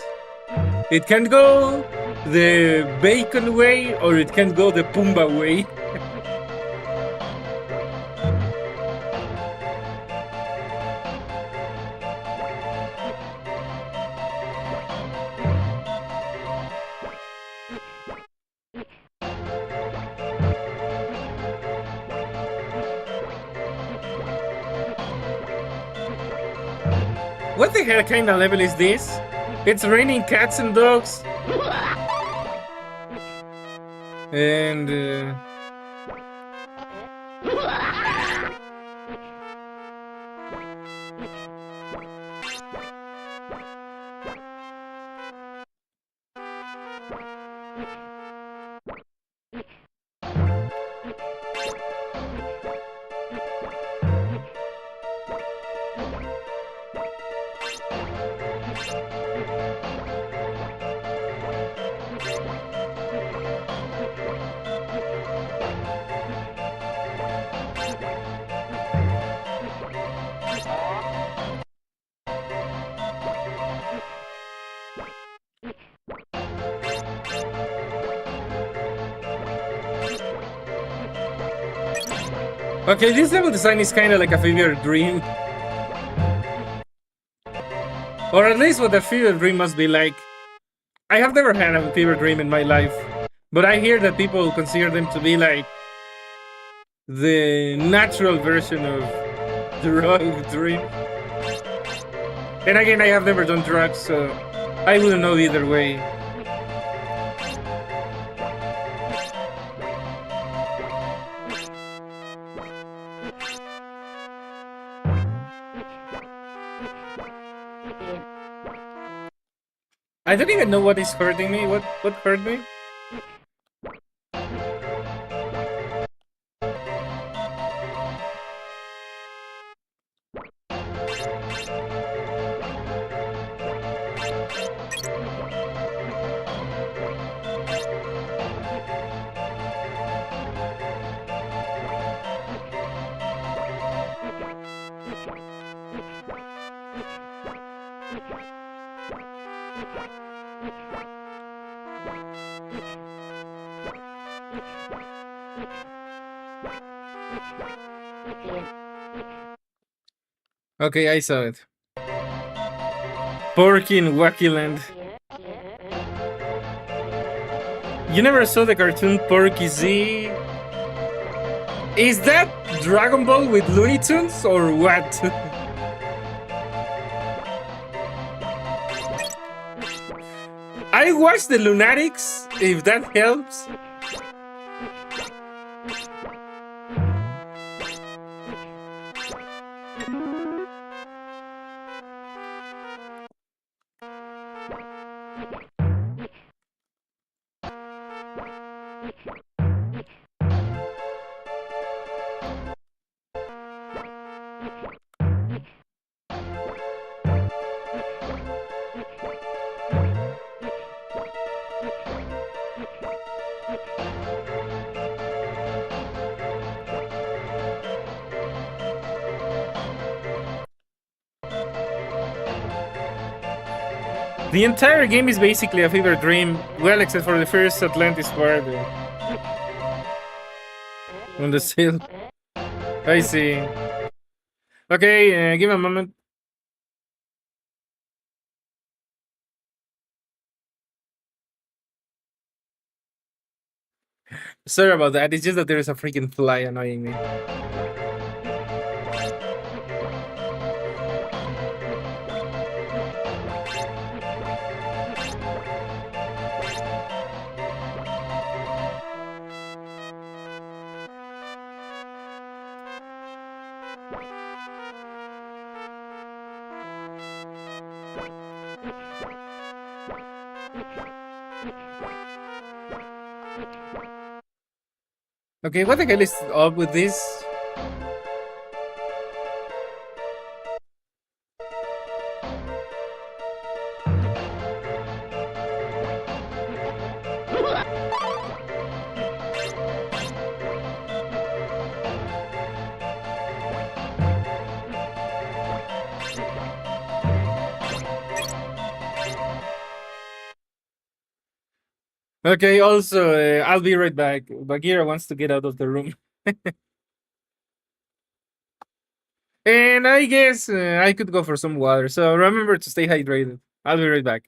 It can go the bacon way, or it can go the Pumbaa way. What the hell kind of level is this? It's raining cats and dogs. And okay, this level design is kind of like a fever dream. Or at least what a fever dream must be like. I have never had a fever dream in my life, but I hear that people consider them to be like the natural version of drug dream. And again, I have never done drugs, so I wouldn't know either way. I don't even know what is hurting me. What hurt me? Okay, I saw it. Porky in Wacky Land. You never saw the cartoon Porky Z? Is that Dragon Ball with Looney Tunes or what? I watched the Lunatics, if that helps. The entire game is basically a fever dream, well, except for the first Atlantis part on the seal. I see. Okay, give me a moment. Sorry about that. It's just that there is a freaking fly annoying me. Okay, what the hell is up with this? Okay, also, I'll be right back. Bagheera wants to get out of the room. And I guess I could go for some water. So remember to stay hydrated. I'll be right back.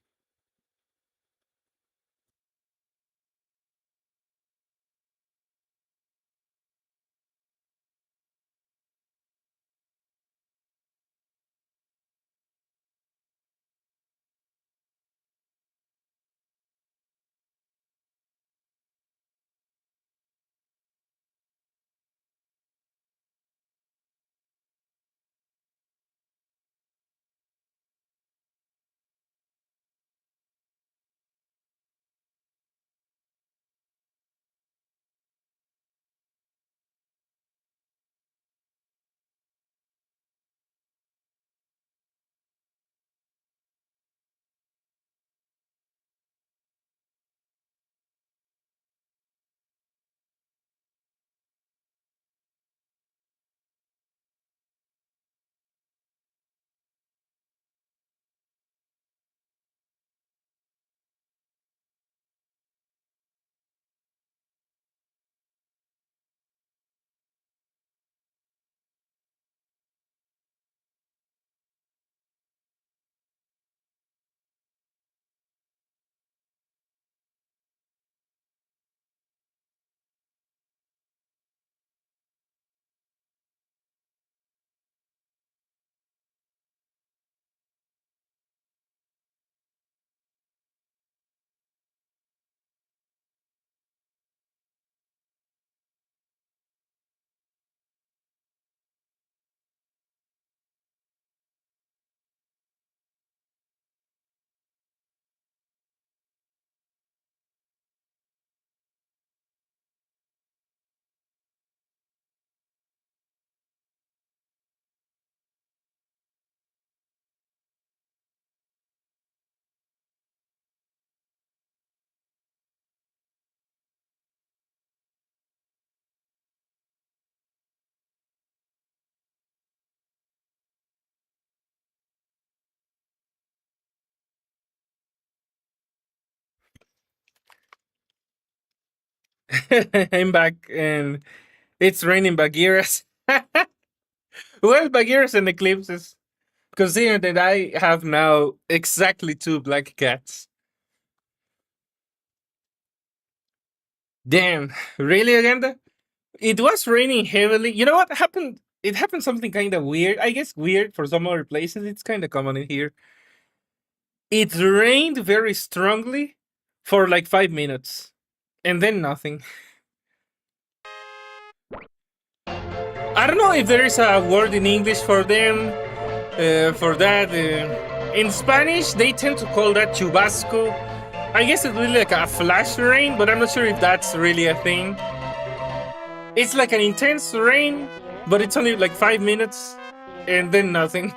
I'm back and it's raining Bagheeras. Well, Bagheeras and eclipses. Considering that I have now exactly 2 black cats. Damn, really, Agenda? It was raining heavily. You know what happened? It happened something kind of weird. I guess weird for some other places. It's kind of common in here. It rained very strongly for like 5 minutes, and then nothing. I don't know if there is a word in English for them, for that. In Spanish, they tend to call that chubasco. I guess it's really like a flash rain, but I'm not sure if that's really a thing. It's like an intense rain, but it's only like 5 minutes, and then nothing.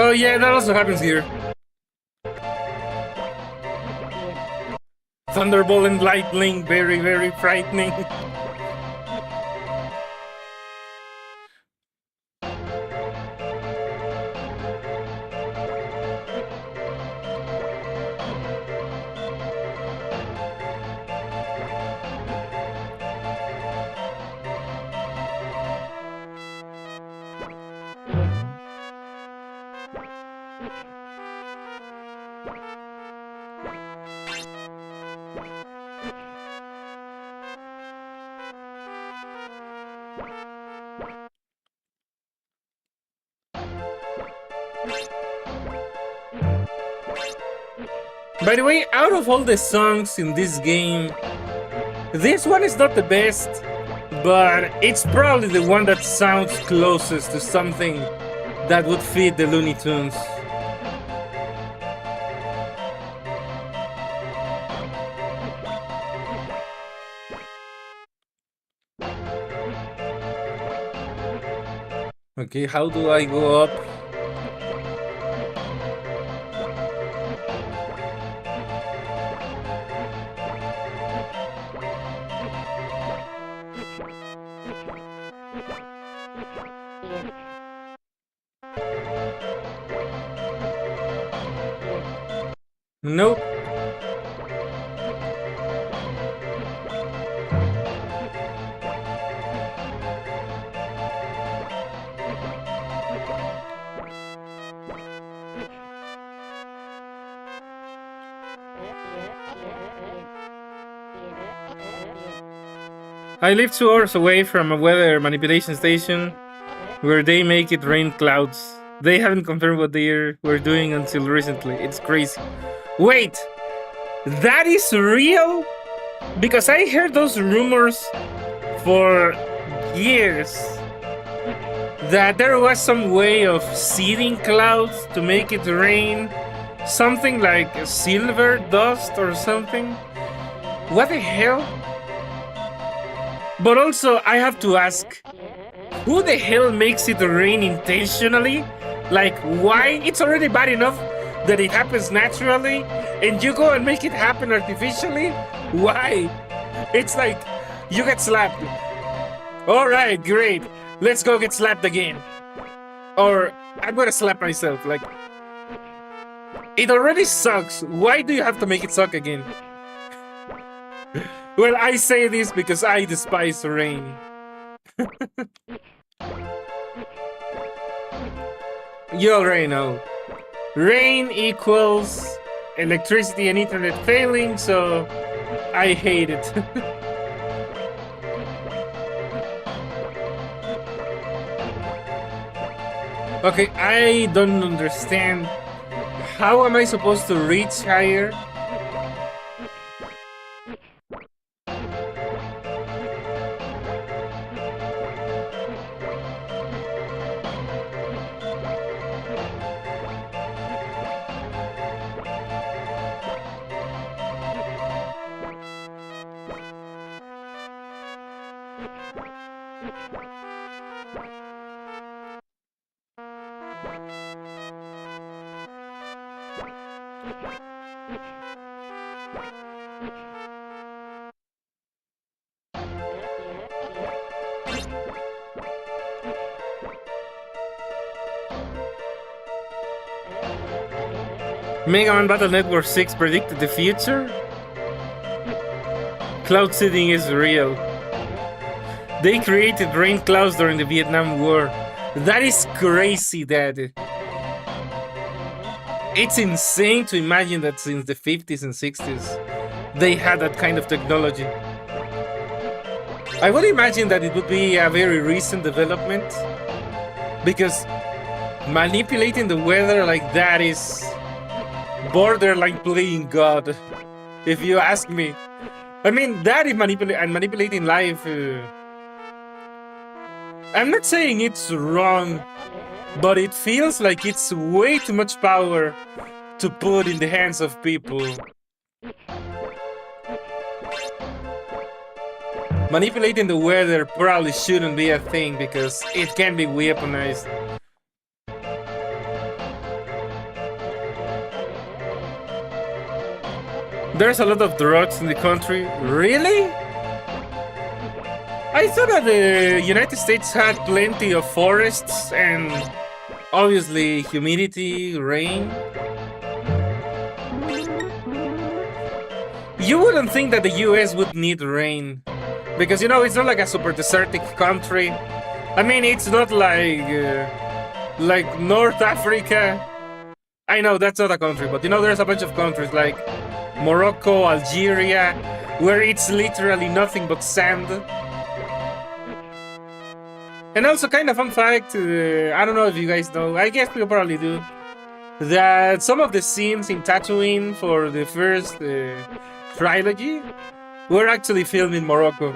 Oh yeah, that also happens here. Thunderbolt and lightning, very, very frightening. By the way, out of all the songs in this game, this one is not the best, but it's probably the one that sounds closest to something that would fit the Looney Tunes. Okay, how do I go up? Nope. I live 2 hours away from a weather manipulation station where they make it rain clouds. They haven't confirmed what they were doing until recently. It's crazy. Wait! That is real? Because I heard those rumors for years that there was some way of seeding clouds to make it rain. Something like silver dust or something. What the hell? But also, I have to ask, who the hell makes it rain intentionally? Like, why? It's already bad enough that it happens naturally, and you go and make it happen artificially? Why? It's like, you get slapped. Alright, great. Let's go get slapped again. Or, I'm gonna slap myself, like... It already sucks. Why do you have to make it suck again? Well, I say this because I despise rain. You already know. Rain equals electricity and internet failing, so I hate it. Okay, I don't understand. How am I supposed to reach higher? Mega Man Battle Network 6 predicted the future? Cloud seeding is real. They created rain clouds during the Vietnam War. That is crazy, Dad. It's insane to imagine that since the 50s and 60s, they had that kind of technology. I would imagine that it would be a very recent development, because manipulating the weather like that is borderline playing God, if you ask me. I mean, that is manipulating life. I'm not saying it's wrong, but it feels like it's way too much power to put in the hands of people. Manipulating the weather probably shouldn't be a thing because it can be weaponized. There's a lot of droughts in the country. Really? I thought that the United States had plenty of forests and obviously humidity, rain. You wouldn't think that the US would need rain, because, you know, it's not like a super desertic country. I mean, it's not like North Africa. I know that's not a country, but you know, there's a bunch of countries like Morocco, Algeria, where it's literally nothing but sand. And also, kind of fun fact, I don't know if you guys know, I guess you probably do, that some of the scenes in Tatooine for the first trilogy were actually filmed in Morocco.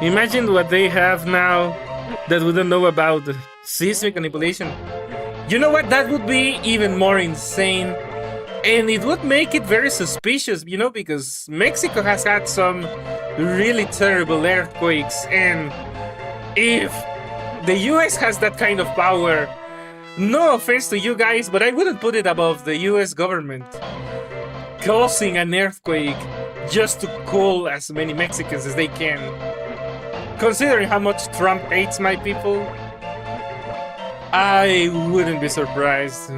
Imagine what they have now that we don't know about seismic manipulation. You know what? That would be even more insane. And it would make it very suspicious, you know, because Mexico has had some really terrible earthquakes. And if the US has that kind of power, no offense to you guys, but I wouldn't put it above the US government causing an earthquake just to cool as many Mexicans as they can. Considering how much Trump hates my people, I wouldn't be surprised.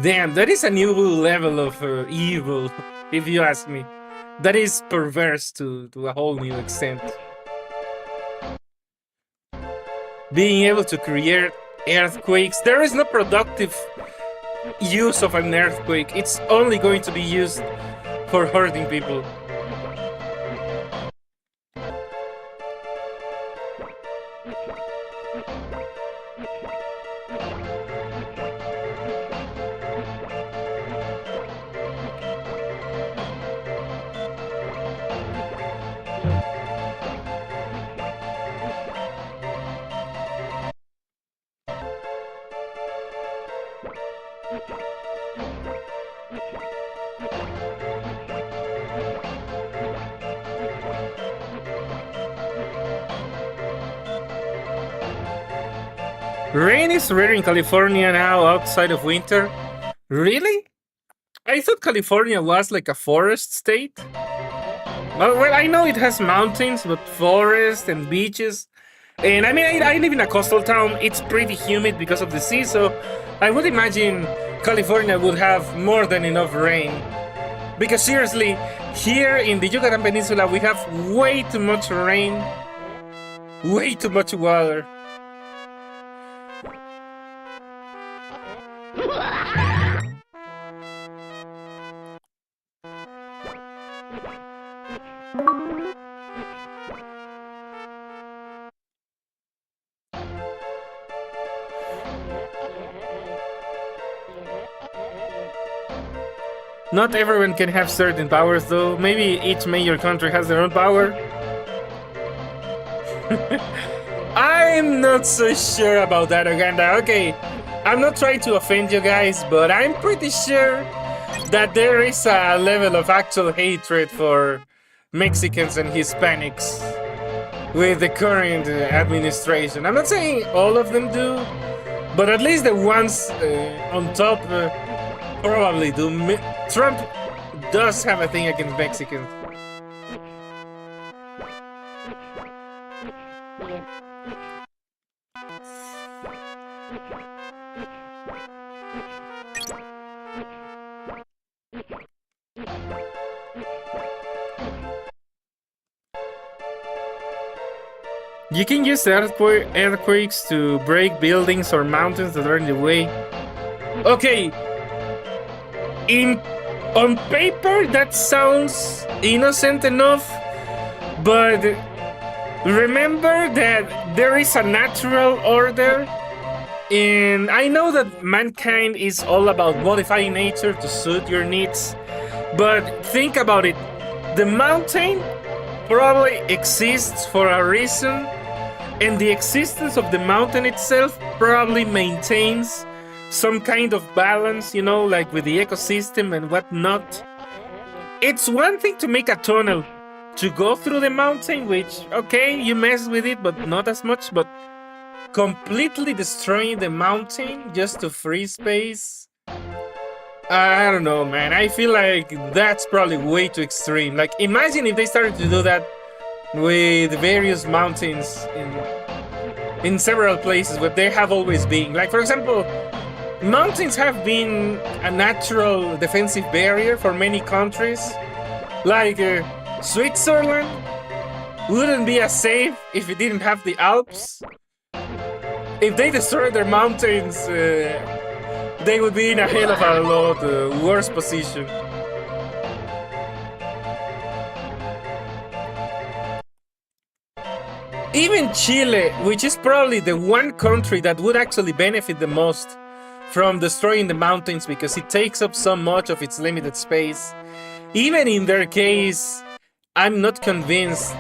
Damn, that is a new level of evil, if you ask me. That is perverse to a whole new extent. Being able to create earthquakes, there is no productive use of an earthquake. It's only going to be used for hurting people. Rain is rare in California now outside of winter. Really? I thought California was like a forest state. Well, I know it has mountains, but forests and beaches. And I mean, I live in a coastal town. It's pretty humid because of the sea, so I would imagine California would have more than enough rain. Because seriously, here in the Yucatan Peninsula, we have way too much rain. Way too much water. Not everyone can have certain powers, though. Maybe each major country has their own power. I'm not so sure about that, Uganda. Okay, I'm not trying to offend you guys, but I'm pretty sure that there is a level of actual hatred for Mexicans and Hispanics with the current administration. I'm not saying all of them do, but at least the ones on top probably do. Trump does have a thing against Mexicans. You can use earthquakes to break buildings or mountains that are in the way. Okay, on paper that sounds innocent enough, but remember that there is a natural order, and I know that mankind is all about modifying nature to suit your needs, but think about it. The mountain probably exists for a reason, and the existence of the mountain itself probably maintains some kind of balance, like with the ecosystem and whatnot. It's one thing to make a tunnel to go through the mountain, which, okay, you mess with it, but not as much, but completely destroying the mountain just to free space, I don't know, man. I feel like that's probably way too extreme. Like, imagine if they started to do that with various mountains in several places where they have always been. Like, for example, mountains have been a natural defensive barrier for many countries. Like, Switzerland wouldn't be as safe if it didn't have the Alps. If they destroyed their mountains, they would be in a hell of a lot worse position. Even Chile, which is probably the one country that would actually benefit the most from destroying the mountains because it takes up so much of its limited space, even in their case, I'm not convinced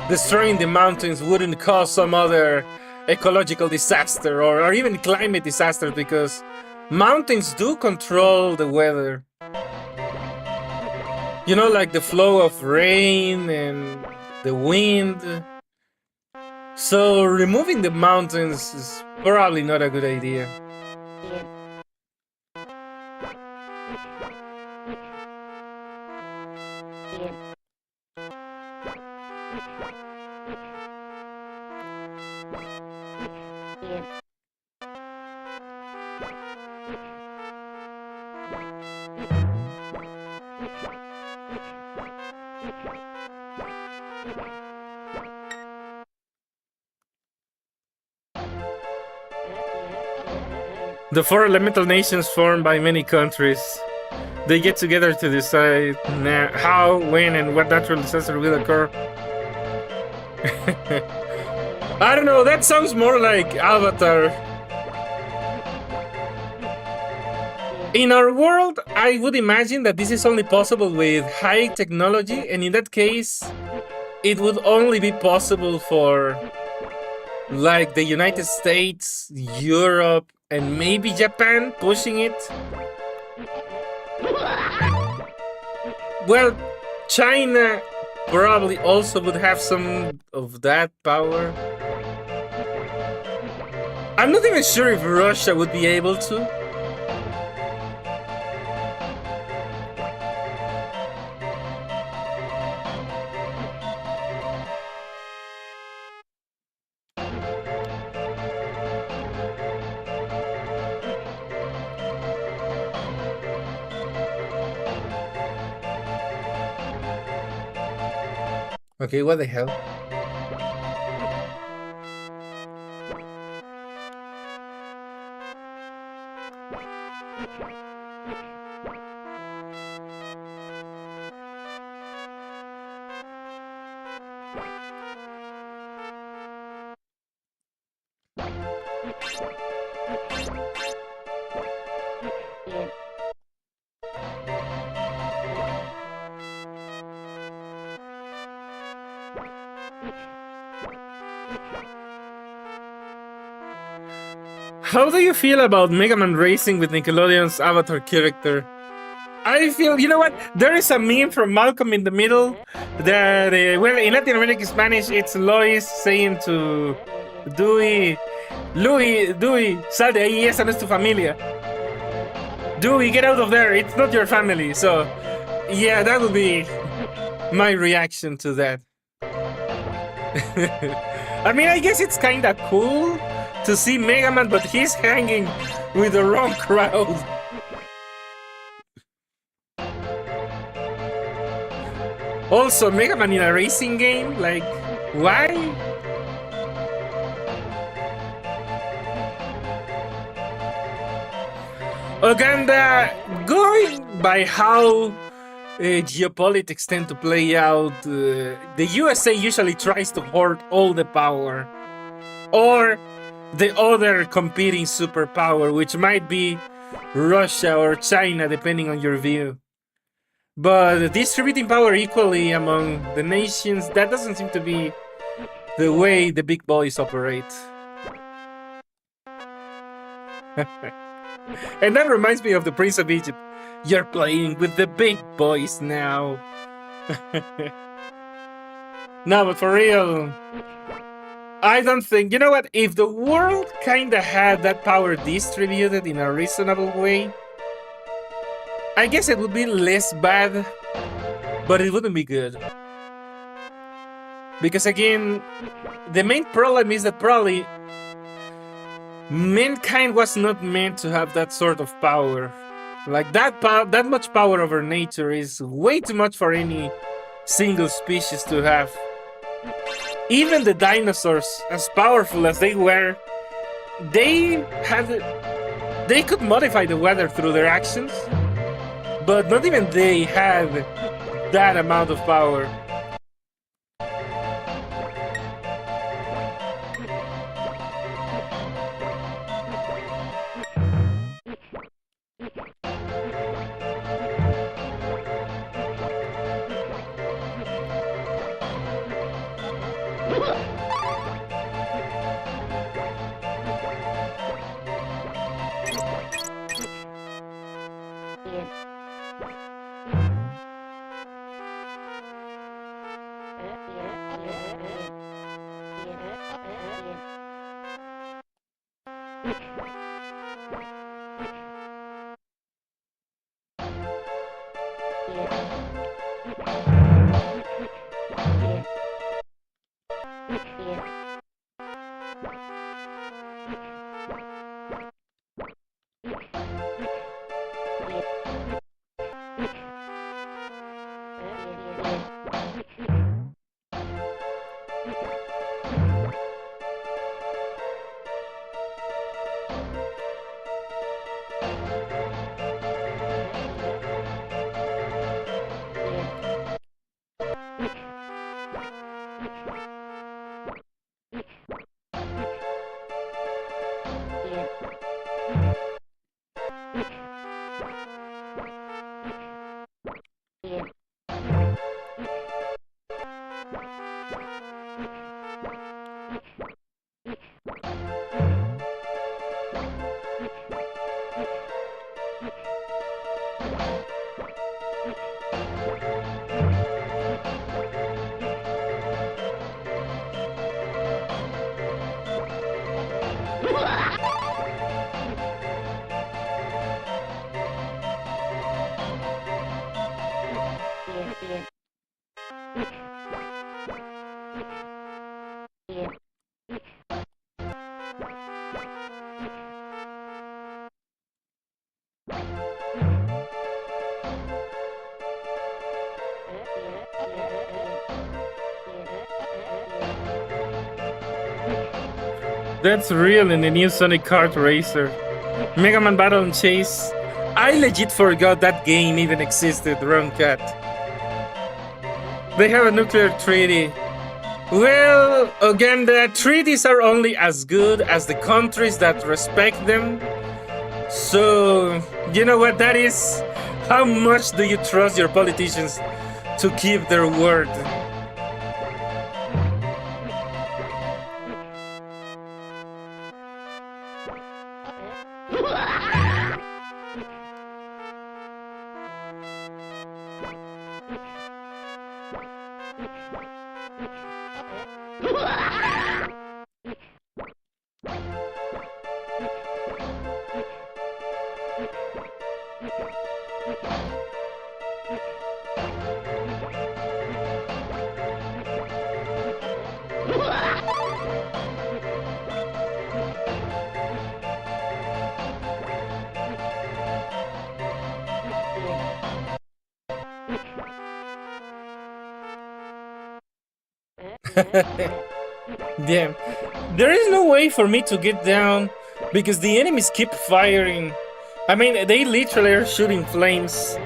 destroying the mountains wouldn't cause some other ecological disaster or even climate disaster, because mountains do control the weather. Like the flow of rain and the wind. So removing the mountains is probably not a good idea. The four elemental nations formed by many countries. They get together to decide how, when, and what natural disaster will occur. I don't know, that sounds more like Avatar. In our world, I would imagine that this is only possible with high technology, and in that case, it would only be possible for like the United States, Europe, and maybe Japan pushing it. Well, China probably also would have some of that power. I'm not even sure if Russia would be able to. Okay, what the hell? How do you feel about Mega Man Racing with Nickelodeon's Avatar character? I feel, you know what? There is a meme from Malcolm in the Middle that, well, in Latin American Spanish, it's Lois saying to Dewey, Dewey, sal de ahí, esa no es tu familia. Dewey, get out of there, it's not your family. So, yeah, that would be my reaction to that. I mean, I guess it's kind of cool to see Mega Man, but he's hanging with the wrong crowd. Also, Mega Man in a racing game? Like, why? Uganda, going by how geopolitics tend to play out, the USA usually tries to hoard all the power. Or the other competing superpower, which might be Russia or China, depending on your view. But distributing power equally among the nations, that doesn't seem to be the way the big boys operate. And that reminds me of the Prince of Egypt. You're playing with the big boys now. No, but for real, I don't think, you know what, if the world kinda had that power distributed in a reasonable way, I guess it would be less bad, but it wouldn't be good. Because again, the main problem is that probably mankind was not meant to have that sort of power. Like that much power over nature is way too much for any single species to have. Even the dinosaurs, as powerful as they were, they could modify the weather through their actions, but not even they had that amount of power. That's real in the new Sonic Kart Racer. Mega Man Battle and Chase. I legit forgot that game even existed, Wrong Cat. They have a nuclear treaty. Well, again, the treaties are only as good as the countries that respect them. So, you know what that is? How much do you trust your politicians to keep their word? Damn. There is no way for me to get down because the enemies keep firing. I mean, they literally are shooting flames,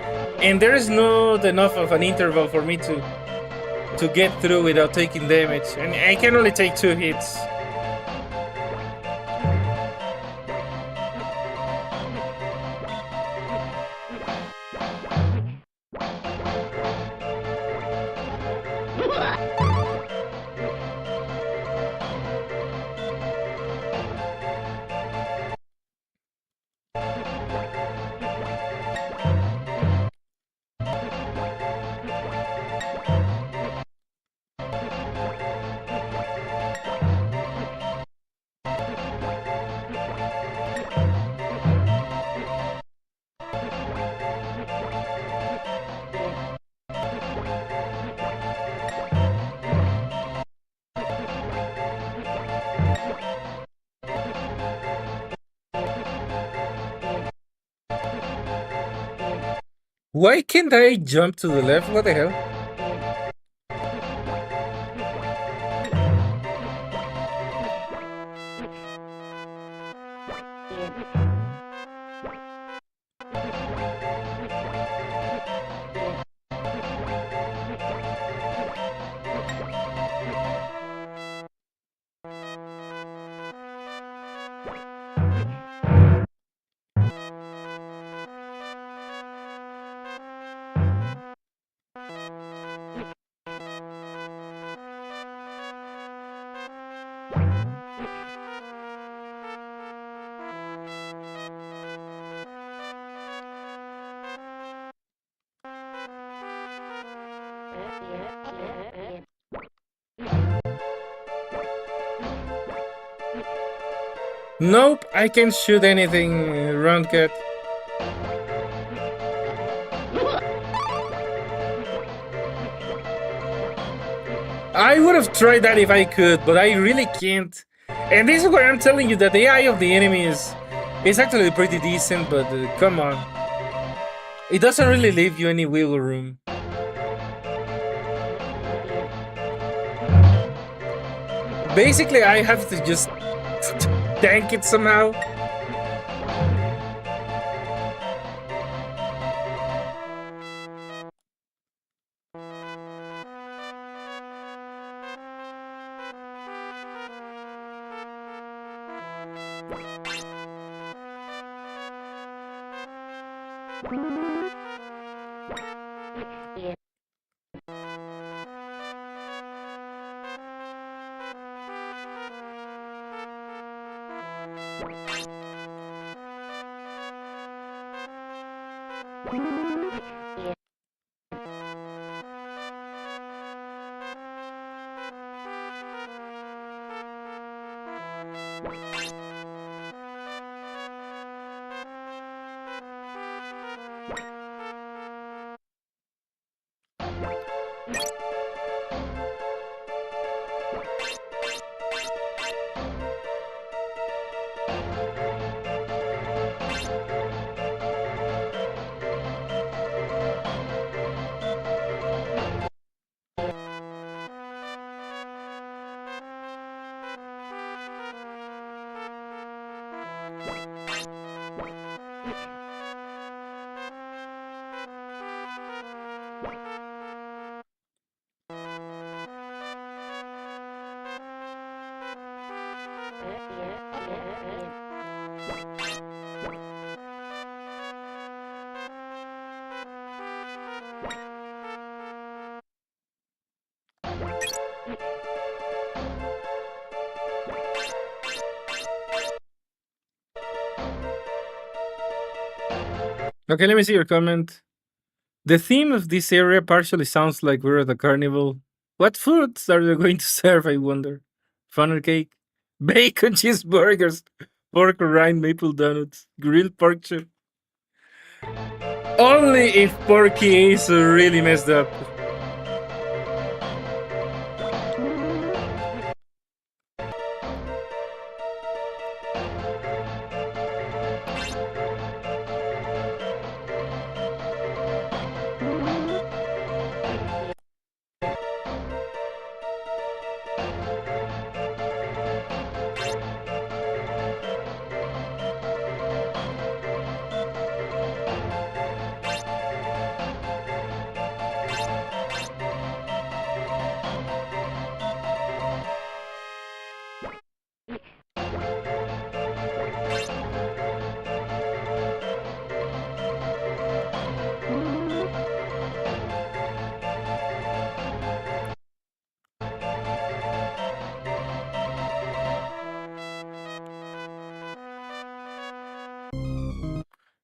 and there is not enough of an interval for me to get through without taking damage. And I can only take 2 hits. Why can't I jump to the left? What the hell? Nope, I can't shoot anything, round cat. I would have tried that if I could, but I really can't. And this is where I'm telling you that the AI of the enemy is actually pretty decent, but come on. It doesn't really leave you any wiggle room. Basically, I have to just tank it somehow. Okay, let me see your comment. The theme of this area partially sounds like we're at a carnival. What foods are they going to serve, I wonder? Funnel cake, bacon cheeseburgers, pork rind maple donuts, grilled pork chop. Only if Porky is really messed up.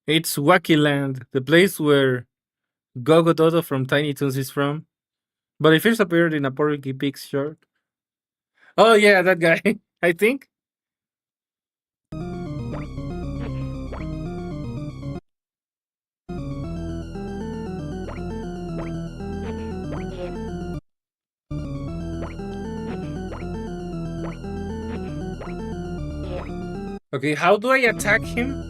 It's Wacky Land, the place where Gogo Dodo from Tiny Toons is from. But he first appeared in a Porky Pig short. Oh yeah, that guy. I think. Okay, how do I attack him?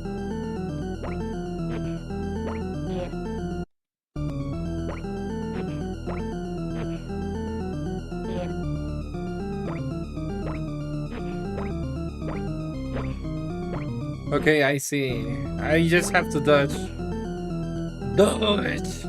Okay, I see. I just have to dodge. Dodge!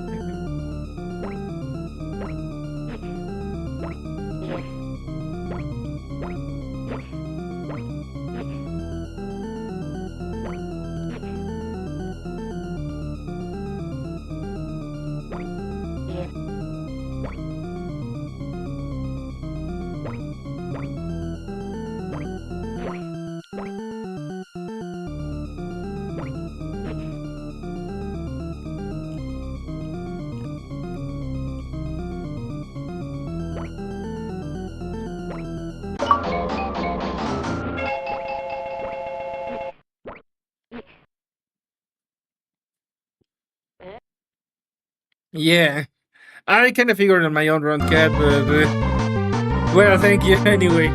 Yeah, I kind of figured on my own run, cat, but well, thank you anyway.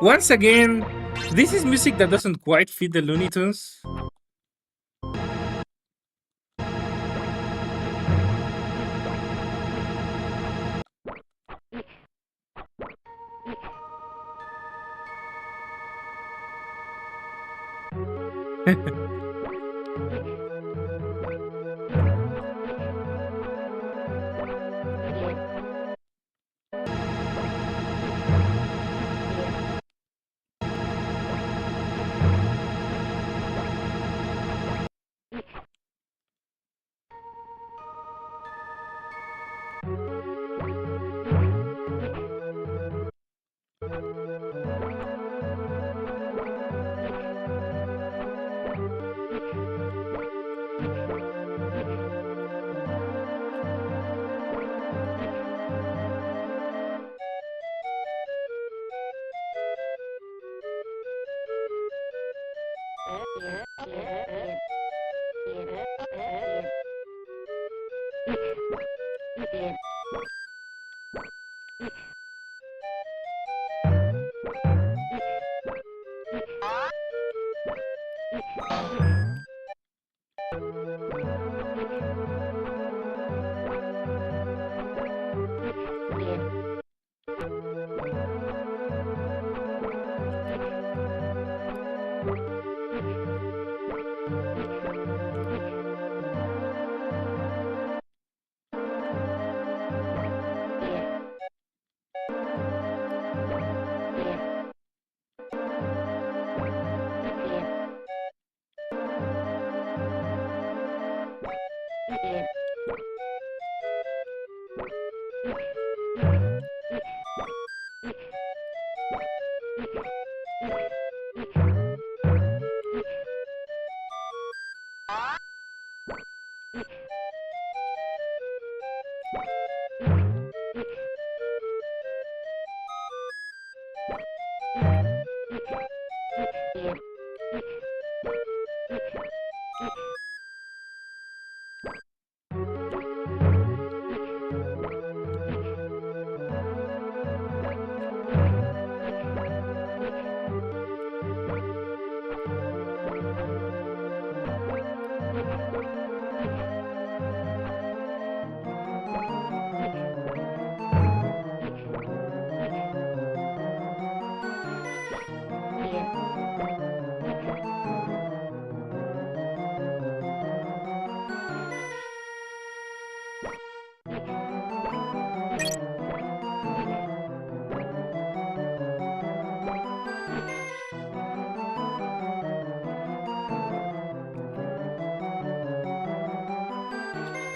Once again, this is music that doesn't quite fit the Looney Tunes.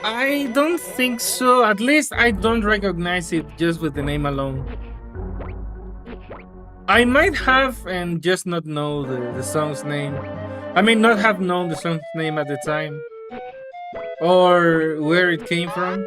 I don't think so. At least I don't recognize it just with the name alone. I might have and just not know the song's name. I mean, not have known the song's name at the time or where it came from.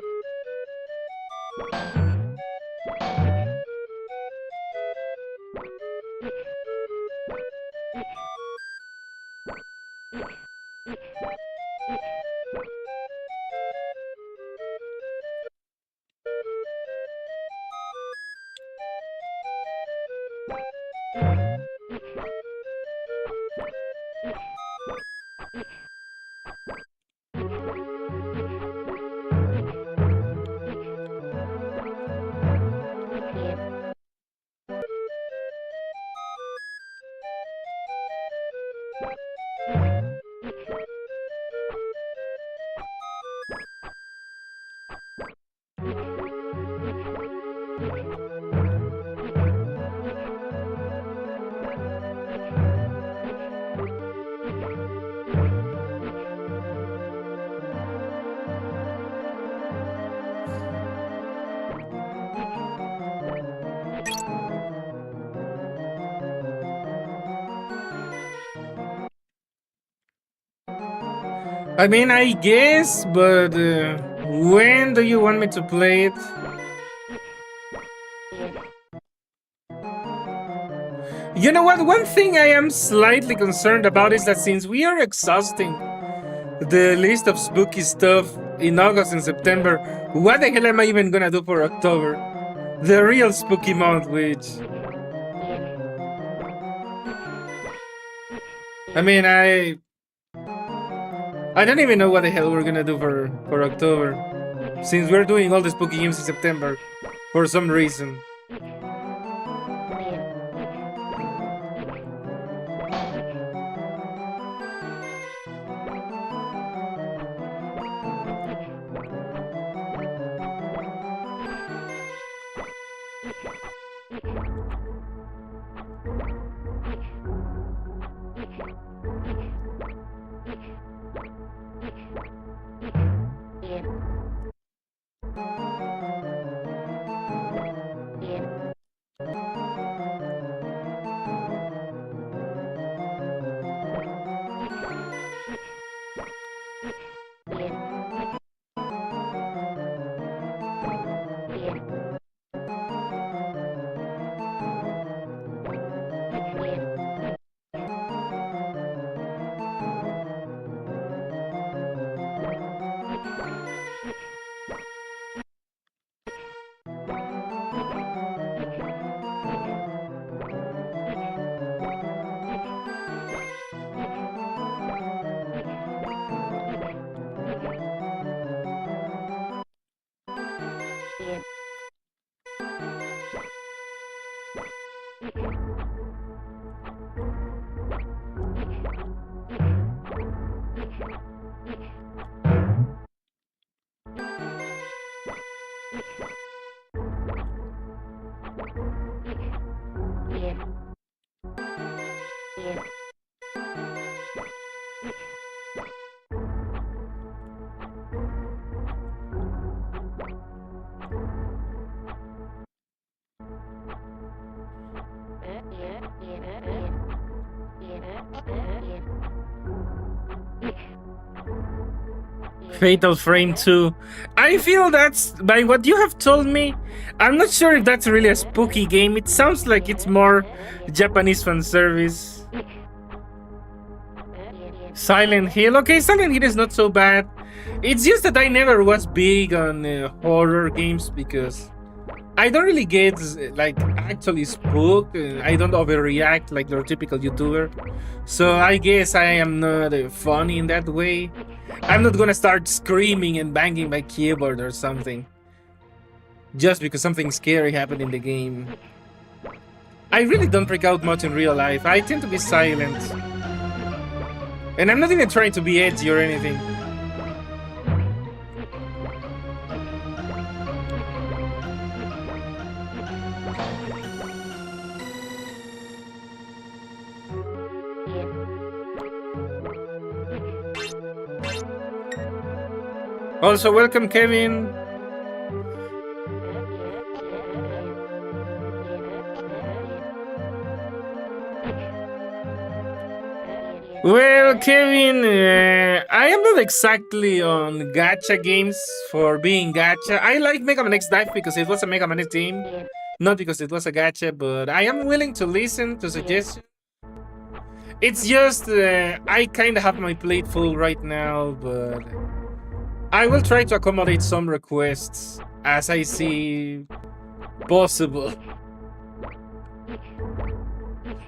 I mean, I guess, but when do you want me to play it? You know what? One thing I am slightly concerned about is that since we are exhausting the list of spooky stuff in August and September, what the hell am I even gonna do for October? The real spooky month, which. I mean, I don't even know what the hell we're gonna do for October. Since we're doing all the spooky games in September for some reason. Fatal Frame 2. I feel that's, by what you have told me, I'm not sure if that's really a spooky game. It sounds like it's more Japanese fan service. Silent Hill. Okay, Silent Hill is not so bad. It's just that I never was big on horror games because I don't really get like actually spooked. I don't overreact like your typical YouTuber. So I guess I am not funny in that way. I'm not gonna start screaming and banging my keyboard or something just because something scary happened in the game. I really don't freak out much in real life. I tend to be silent. And I'm not even trying to be edgy or anything. Also, welcome, Kevin. Well, Kevin, I am not exactly on gacha games for being gacha. I like Mega Man X Dive because it was a Mega Man X game, not because it was a gacha, but I am willing to listen to suggestions. It's just I kind of have my plate full right now, but I will try to accommodate some requests as I see possible.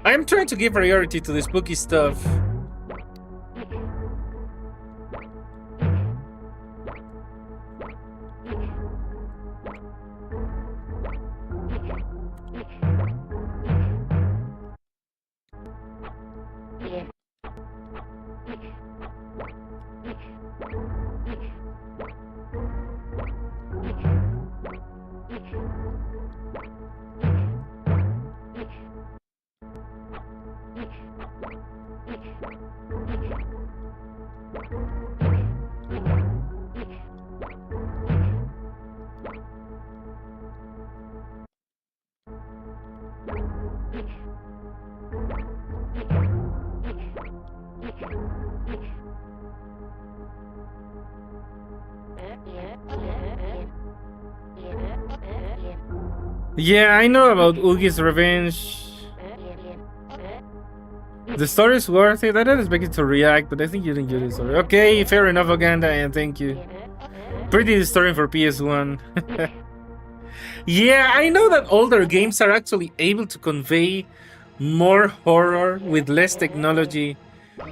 I am trying to give priority to the spooky stuff. Yeah, I know about Oogie's Revenge. The story is worth it. I didn't expect it to react, but I think you didn't get the story. Okay, fair enough, Oganda, and thank you. Pretty story for PS1. Yeah, I know that older games are actually able to convey more horror with less technology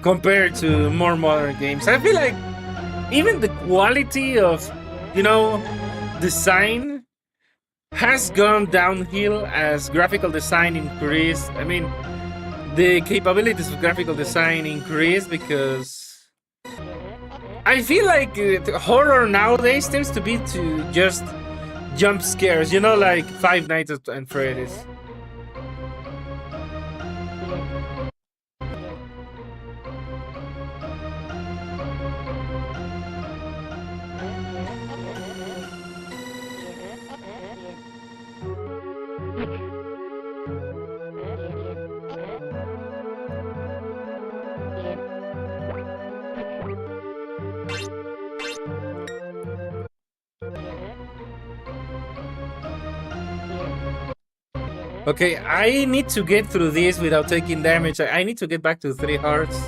compared to more modern games. I feel like even the quality of, design has gone downhill as graphical design increased. I mean, the capabilities of graphical design increased because I feel like horror nowadays tends to be to just jump scares, like Five Nights at Freddy's. Okay, I need to get through this without taking damage. I need to get back to 3 hearts.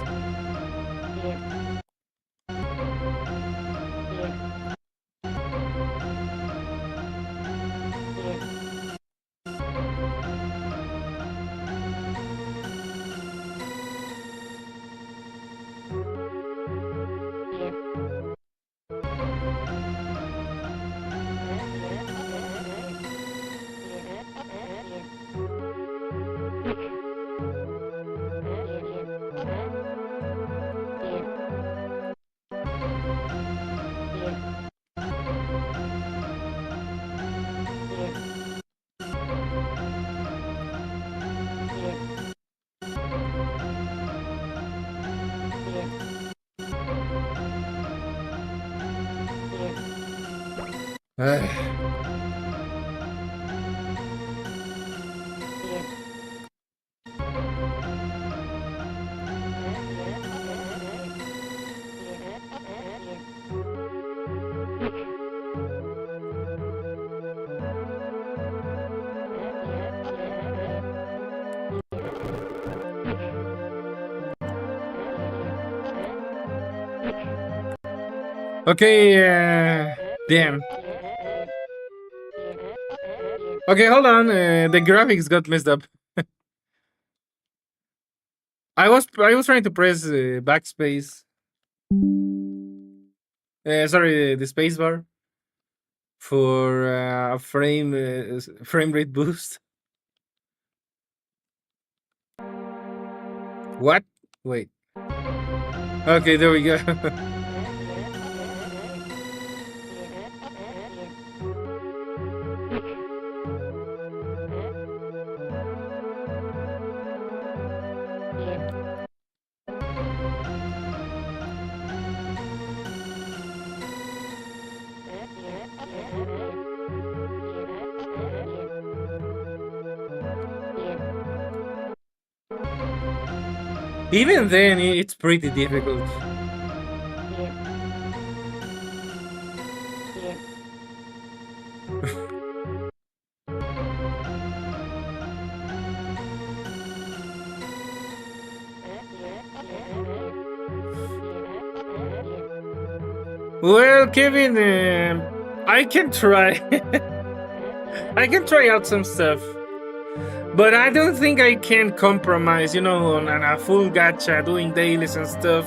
Okay, damn. Okay, hold on. The graphics got messed up. I was trying to press backspace. Sorry, the space bar for a frame rate boost. What? Wait. Okay, there we go. Even then, it's pretty difficult. Well, Kevin, I can try. I can try out some stuff. But I don't think I can compromise, on a full gacha, doing dailies and stuff.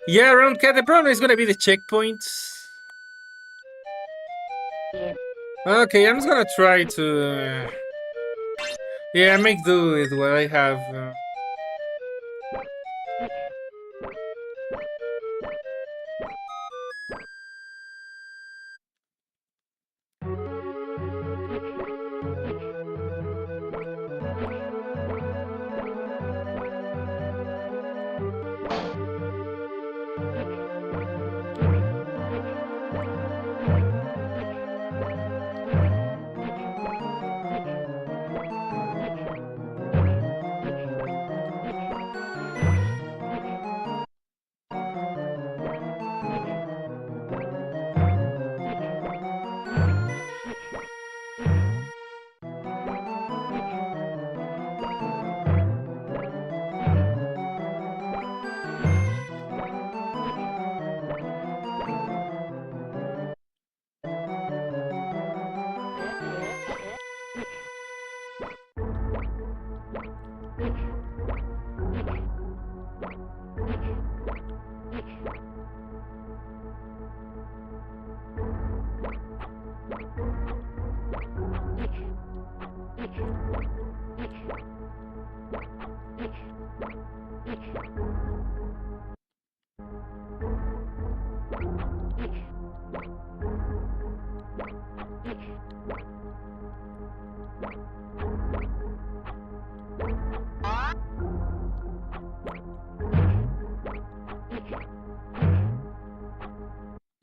Yeah, around cat. The problem is gonna be the checkpoints. Okay, I'm just gonna try to. Yeah, make do with what I have.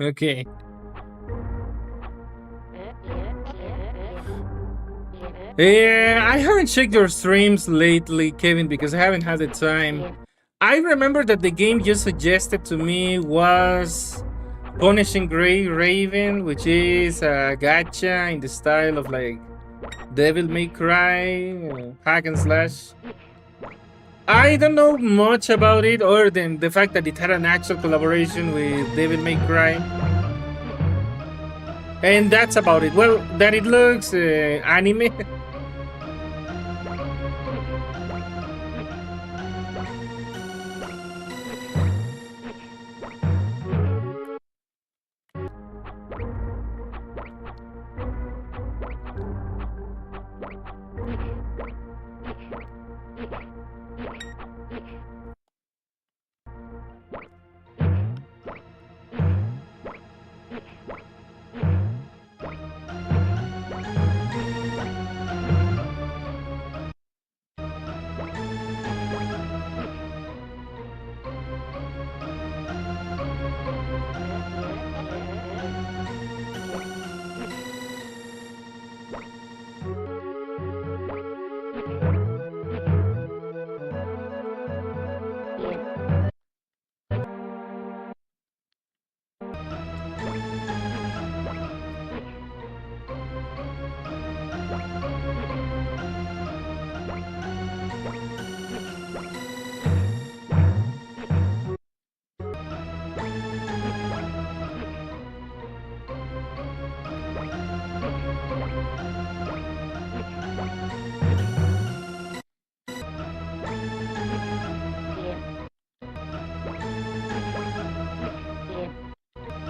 Okay. Yeah, I haven't checked your streams lately, Kevin, because I haven't had the time. I remember that the game you suggested to me was Punishing Grey Raven, which is a gacha in the style of like Devil May Cry, hack and slash. I don't know much about it other than the fact that it had an actual collaboration with Devil May Cry. And that's about it. Well, that it looks anime.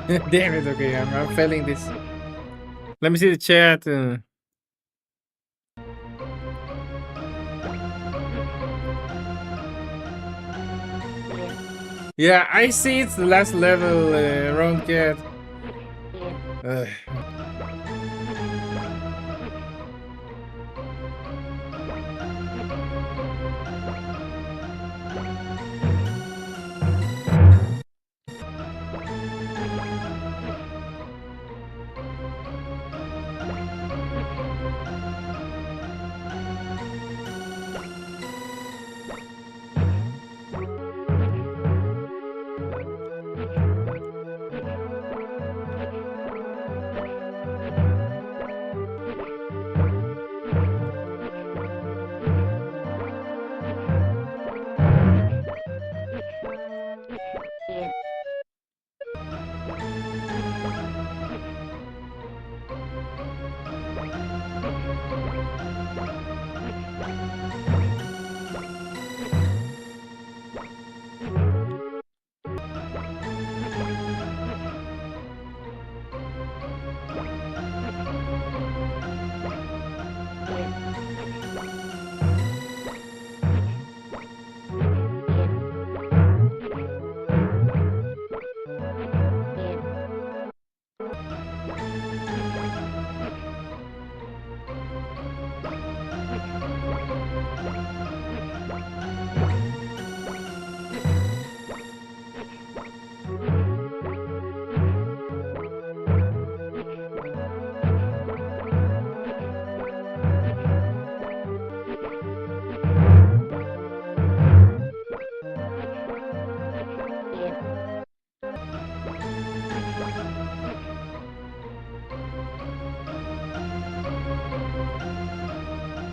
Damn it. Okay, I'm failing this. Let me see the chat. Yeah, I see it's the last level, round cat. Ugh.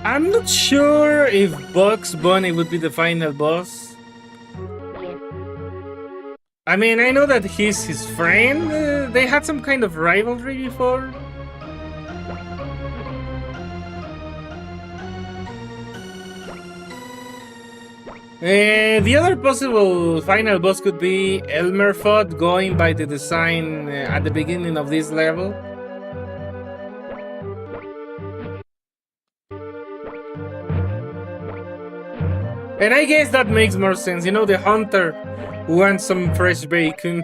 I'm not sure if Bugs Bunny would be the final boss. I mean, I know that he's his friend. They had some kind of rivalry before. The other possible final boss could be Elmer Fudd, going by the design at the beginning of this level. And I guess that makes more sense. You know, the hunter wants some fresh bacon.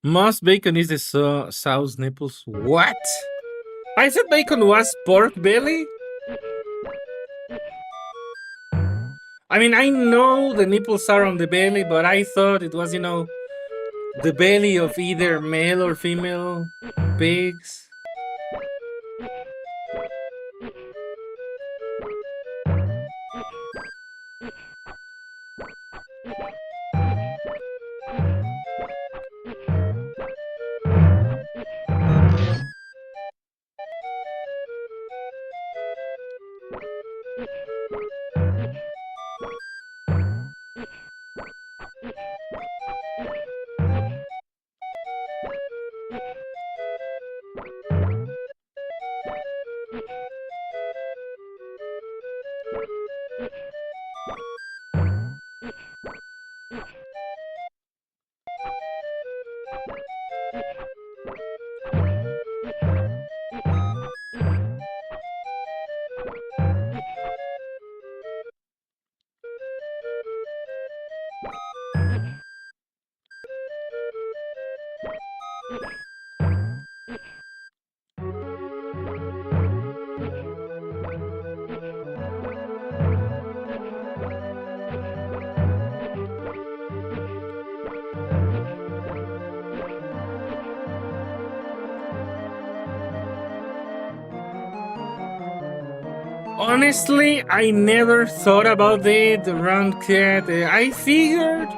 Most bacon is the sow's nipples. What? I thought bacon was pork belly. I mean, I know the nipples are on the belly, but I thought it was, the belly of either male or female pigs. Honestly, I never thought about it, round cat. I figured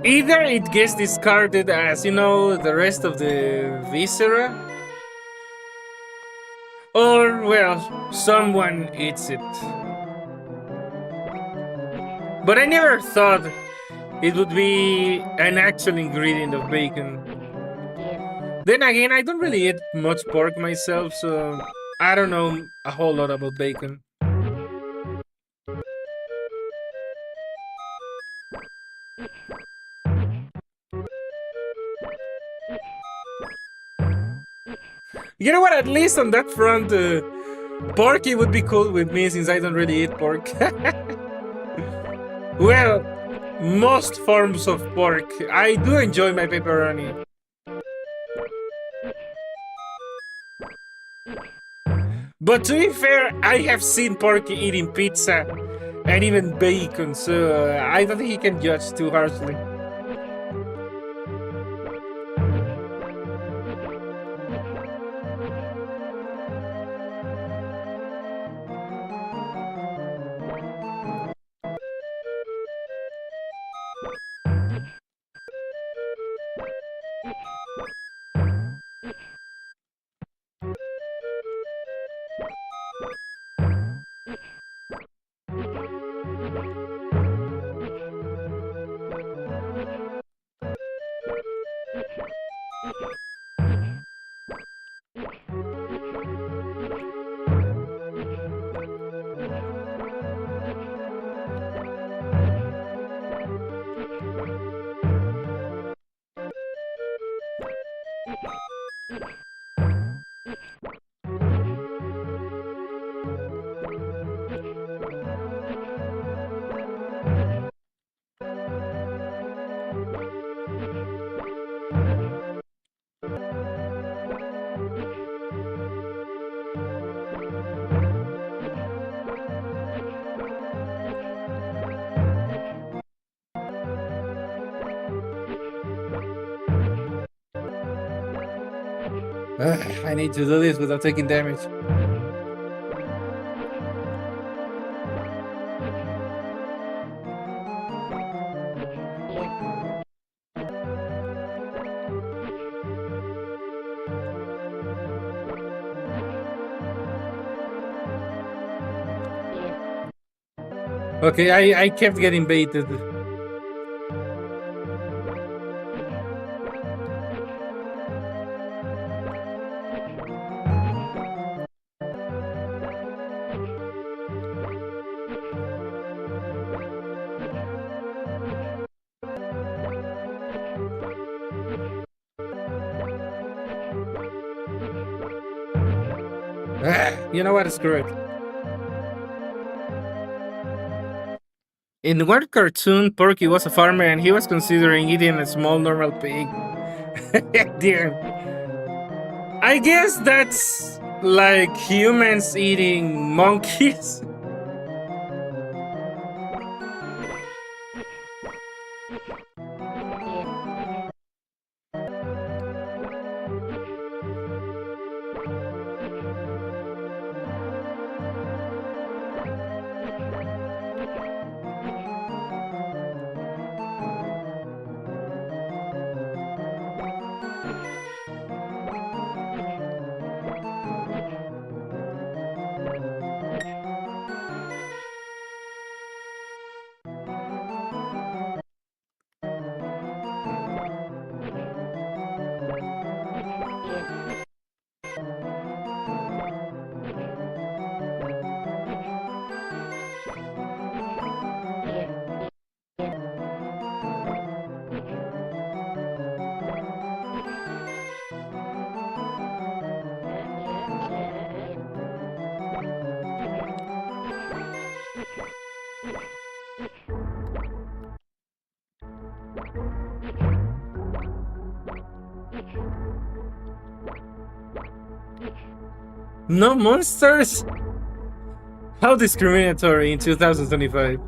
either it gets discarded as, the rest of the viscera, or, well, someone eats it. But I never thought it would be an actual ingredient of bacon. Then again, I don't really eat much pork myself, so I don't know a whole lot about bacon. You know what? At least on that front, Porky would be cool with me since I don't really eat pork. Well, most forms of pork. I do enjoy my pepperoni. But to be fair, I have seen Porky eating pizza and even bacon, so I don't think he can judge too harshly. I need to do this without taking damage. Okay, I kept getting baited. You know what? Screw it. In one cartoon, Porky was a farmer and he was considering eating a small normal pig. Dear. I guess that's like humans eating monkeys. No monsters? How discriminatory in 2025.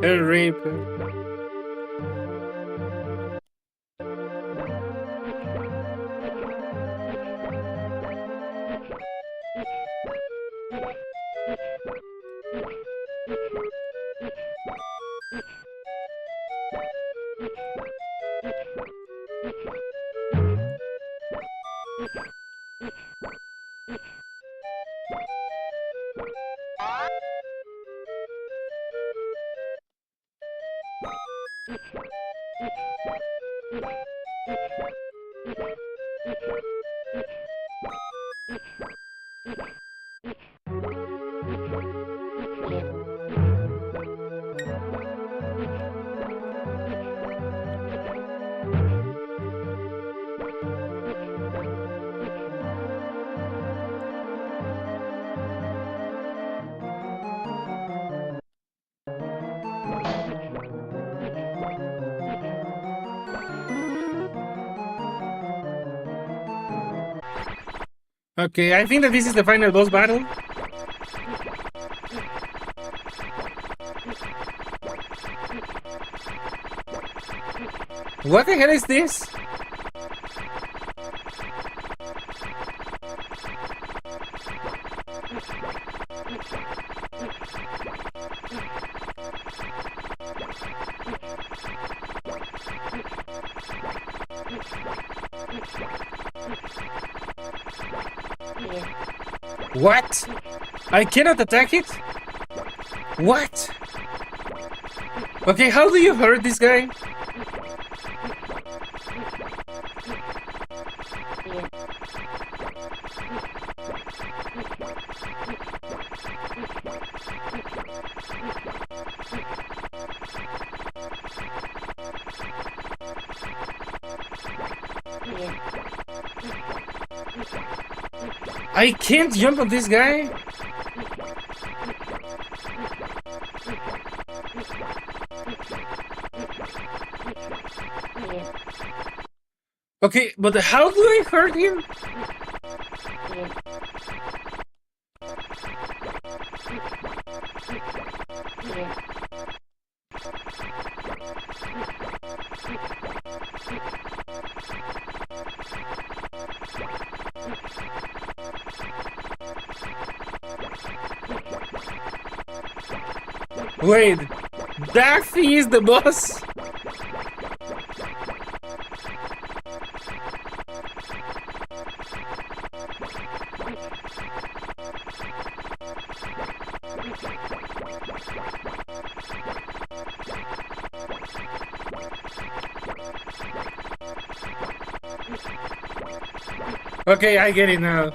Rip. Okay, I think that this is the final boss battle. What the hell is this? What? I cannot attack it? What? Okay, how do you hurt this guy? I can't jump on this guy. Okay, but how do I hurt him? Wait, Daffy is the boss? Okay, I get it now.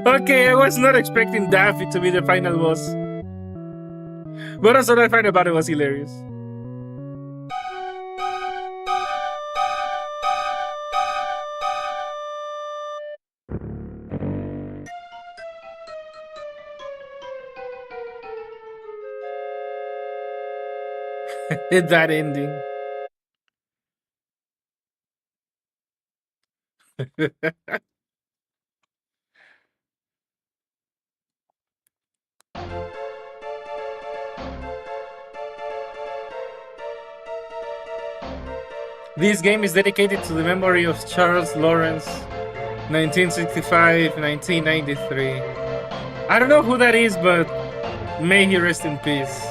Okay, I was not expecting Daffy to be the final boss. But also what I find about it was hilarious. That ending. This game is dedicated to the memory of Charles Lawrence, 1965-1993. I don't know who that is, but may he rest in peace.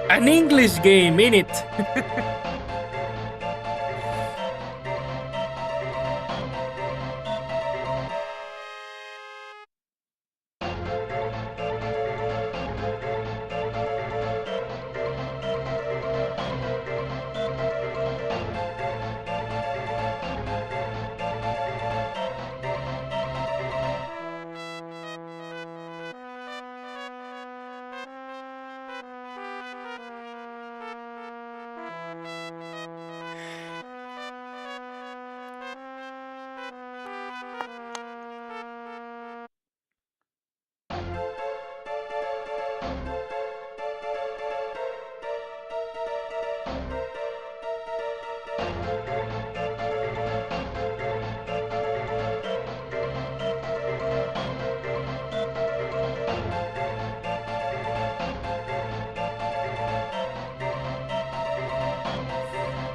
An English game, in it.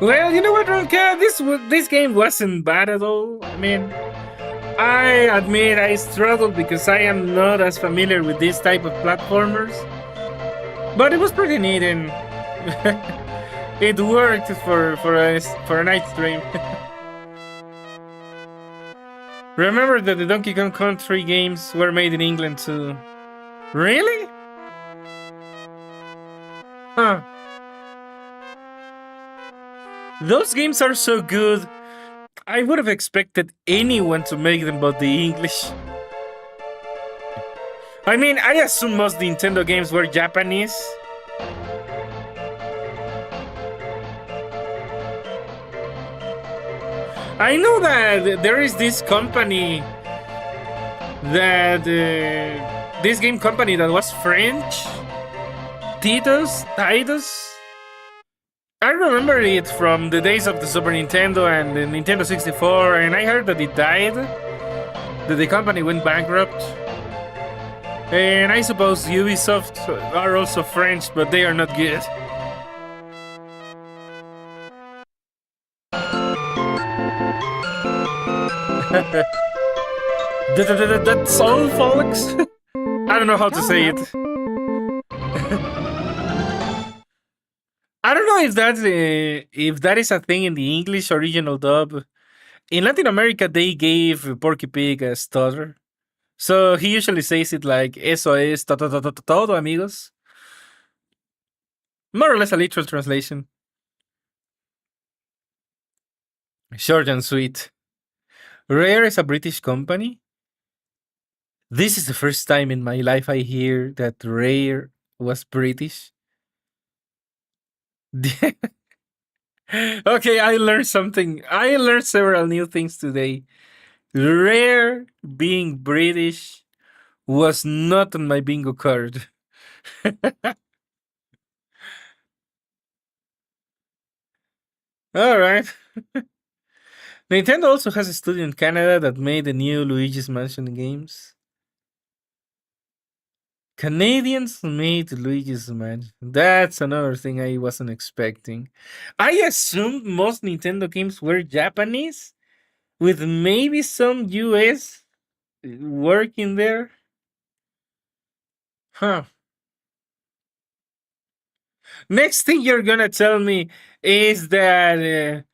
Well, you know what, Ronka? This game wasn't bad at all. I mean, I admit I struggled because I am not as familiar with this type of platformers, but it was pretty neat and it worked for a night stream. Remember that the Donkey Kong Country games were made in England too. Really? Huh. Those games are so good. I would have expected anyone to make them but the English. I mean, I assume most Nintendo games were Japanese. I know that there is this company that this game company that was French, Titus. I remember it from the days of the Super Nintendo and the Nintendo 64, and I heard that it died, that the company went bankrupt. And I suppose Ubisoft are also French, but they are not good. That's all, folks. I don't know how to say it. I don't know if that is a thing in the English original dub. In Latin America, they gave Porky Pig a stutter, so he usually says it like "Eso es todo, amigos." More or less a literal translation. Short and sweet. Rare is a British company. This is the first time in my life I hear that Rare was British. Okay, I learned something. I learned several new things today. Rare being British was not on my bingo card. All right. Nintendo also has a studio in Canada that made the new Luigi's Mansion games. Canadians made Luigi's Mansion. That's another thing I wasn't expecting. I assumed most Nintendo games were Japanese, with maybe some US work in there. Huh. Next thing you're gonna tell me is that,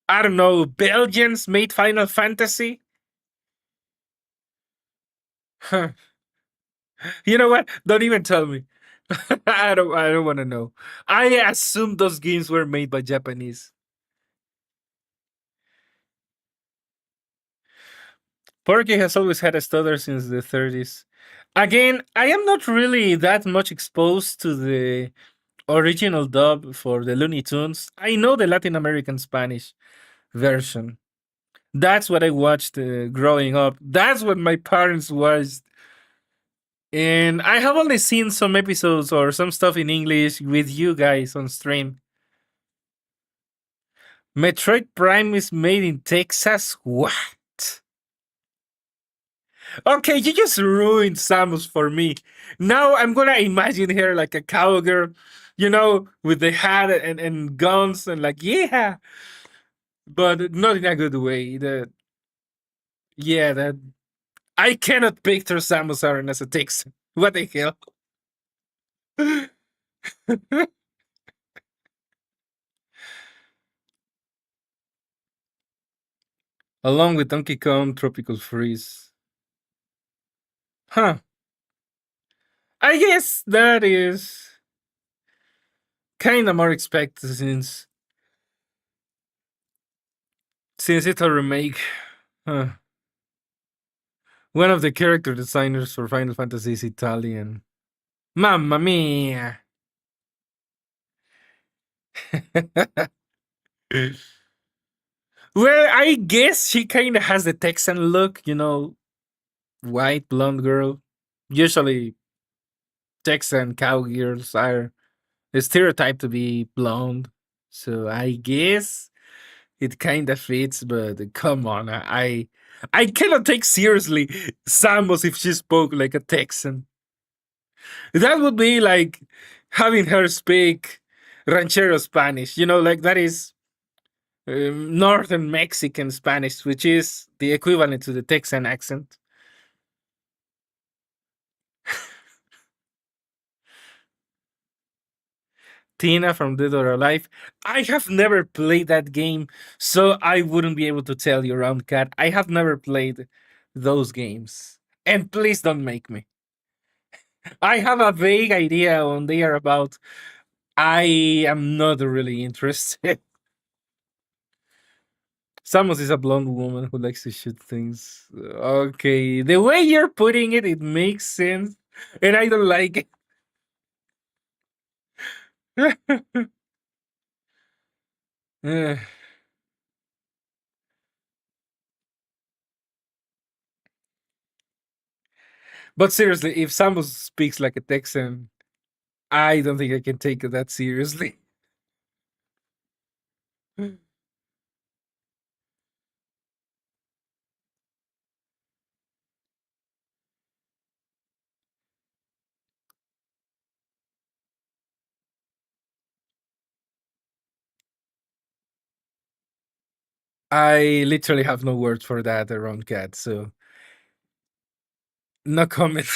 I don't know, Belgians made Final Fantasy? Huh. You know what? Don't even tell me. I don't want to know. I assume those games were made by Japanese. Porky has always had a stutter since the 30s. Again, I am not really that much exposed to the original dub for the Looney Tunes. I know the Latin American Spanish version. That's what I watched growing up. That's what my parents watched. And I have only seen some episodes or some stuff in English with you guys on stream. Metroid Prime is made in Texas? What? Okay, you just ruined Samus for me. Now I'm gonna imagine her like a cowgirl, with the hat and guns and like, yeah, but not in a good way. That I cannot picture Samus Aran as a Texan. What the hell? Along with Donkey Kong Tropical Freeze. Huh. I guess that is kind of more expected since it's a remake. Huh. One of the character designers for Final Fantasy is Italian. Mamma mia! Well, I guess she kind of has the Texan look, white blonde girl. Usually, Texan cowgirls are stereotyped to be blonde, so I guess it kind of fits. But come on, I cannot take seriously Samus if she spoke like a Texan. That would be like having her speak ranchero Spanish. Like that is northern Mexican Spanish, which is the equivalent to the Texan accent. Tina from Dead or Alive. I have never played that game, so I wouldn't be able to tell you, Round Cat. I have never played those games. And please don't make me. I have a vague idea on they are about. I am not really interested. Samus is a blonde woman who likes to shoot things. Okay, the way you're putting it, it makes sense, and I don't like it. Eh, but seriously, if Samus speaks like a Texan, I don't think I can take it that seriously. I literally have no words for that around cat, so no comment.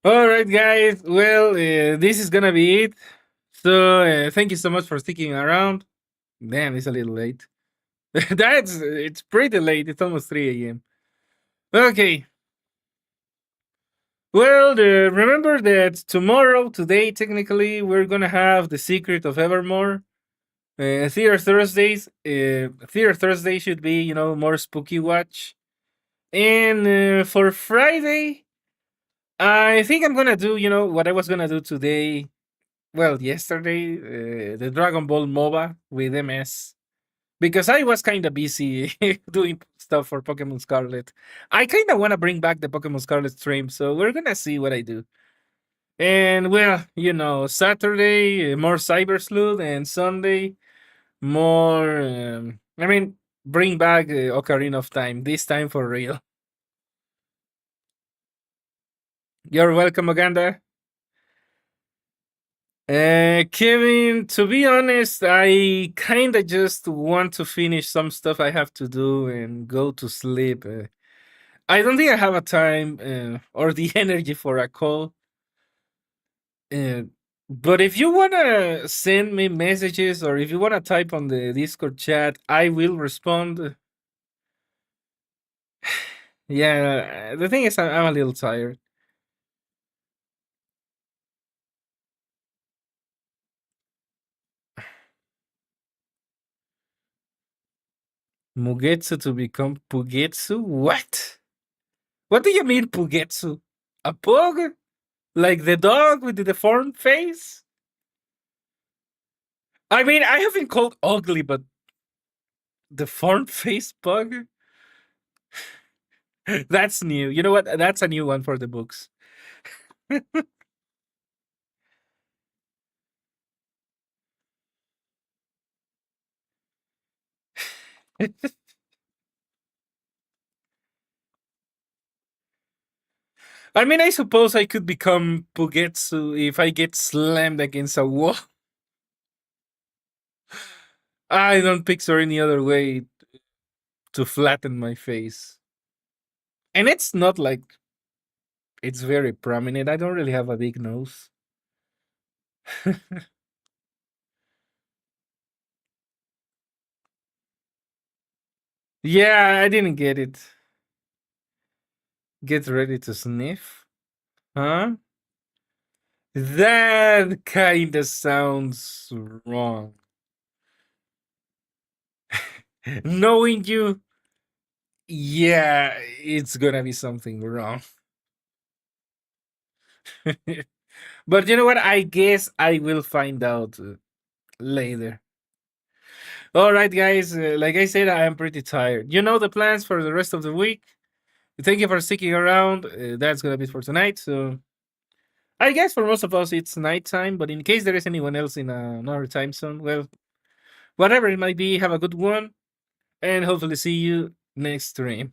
All right, guys. Well, this is gonna be it. So thank you so much for sticking around. Damn, it's a little late. It's pretty late. It's almost 3 a.m. Okay. Well, remember that today, technically, we're gonna have the Secret of Evermore. Theater Thursdays. Theater Thursday should be, more spooky watch. And for Friday, I think I'm gonna do, what I was gonna do today. Well, yesterday, the Dragon Ball MOBA with MS. Because I was kind of busy doing stuff for Pokemon Scarlet. I kind of want to bring back the Pokemon Scarlet stream, so we're gonna see what I do. And well, Saturday more Cyber Sleuth, and Sunday more. Bring back Ocarina of Time. This time for real. You're welcome, Uganda. Kevin, to be honest, I kind of just want to finish some stuff I have to do and go to sleep. I don't think I have a time or the energy for a call. Uh, but if you want to send me messages or if you want to type on the Discord chat, I will respond. Yeah, the thing is, I'm a little tired. Mugetsu to become Pugetsu? What? What do you mean, Pugetsu? A pug? Like the dog with the deformed face? I mean, I have been called ugly, but deformed face pug? That's new. You know what? That's a new one for the books. I mean, I suppose I could become Pugetsu if I get slammed against a wall. I don't picture any other way to flatten my face. And it's not like it's very prominent. I don't really have a big nose. Yeah, I didn't get it. Get ready to sniff? Huh? That kind of sounds wrong. Knowing you, yeah, it's gonna be something wrong. But you know what? I guess I will find out later. All right, guys. Like I said, I am pretty tired. You know the plans for the rest of the week. Thank you for sticking around. That's gonna be for tonight. So I guess for most of us it's nighttime. But in case there is anyone else in another time zone, well, whatever it might be, have a good one, and hopefully see you next stream.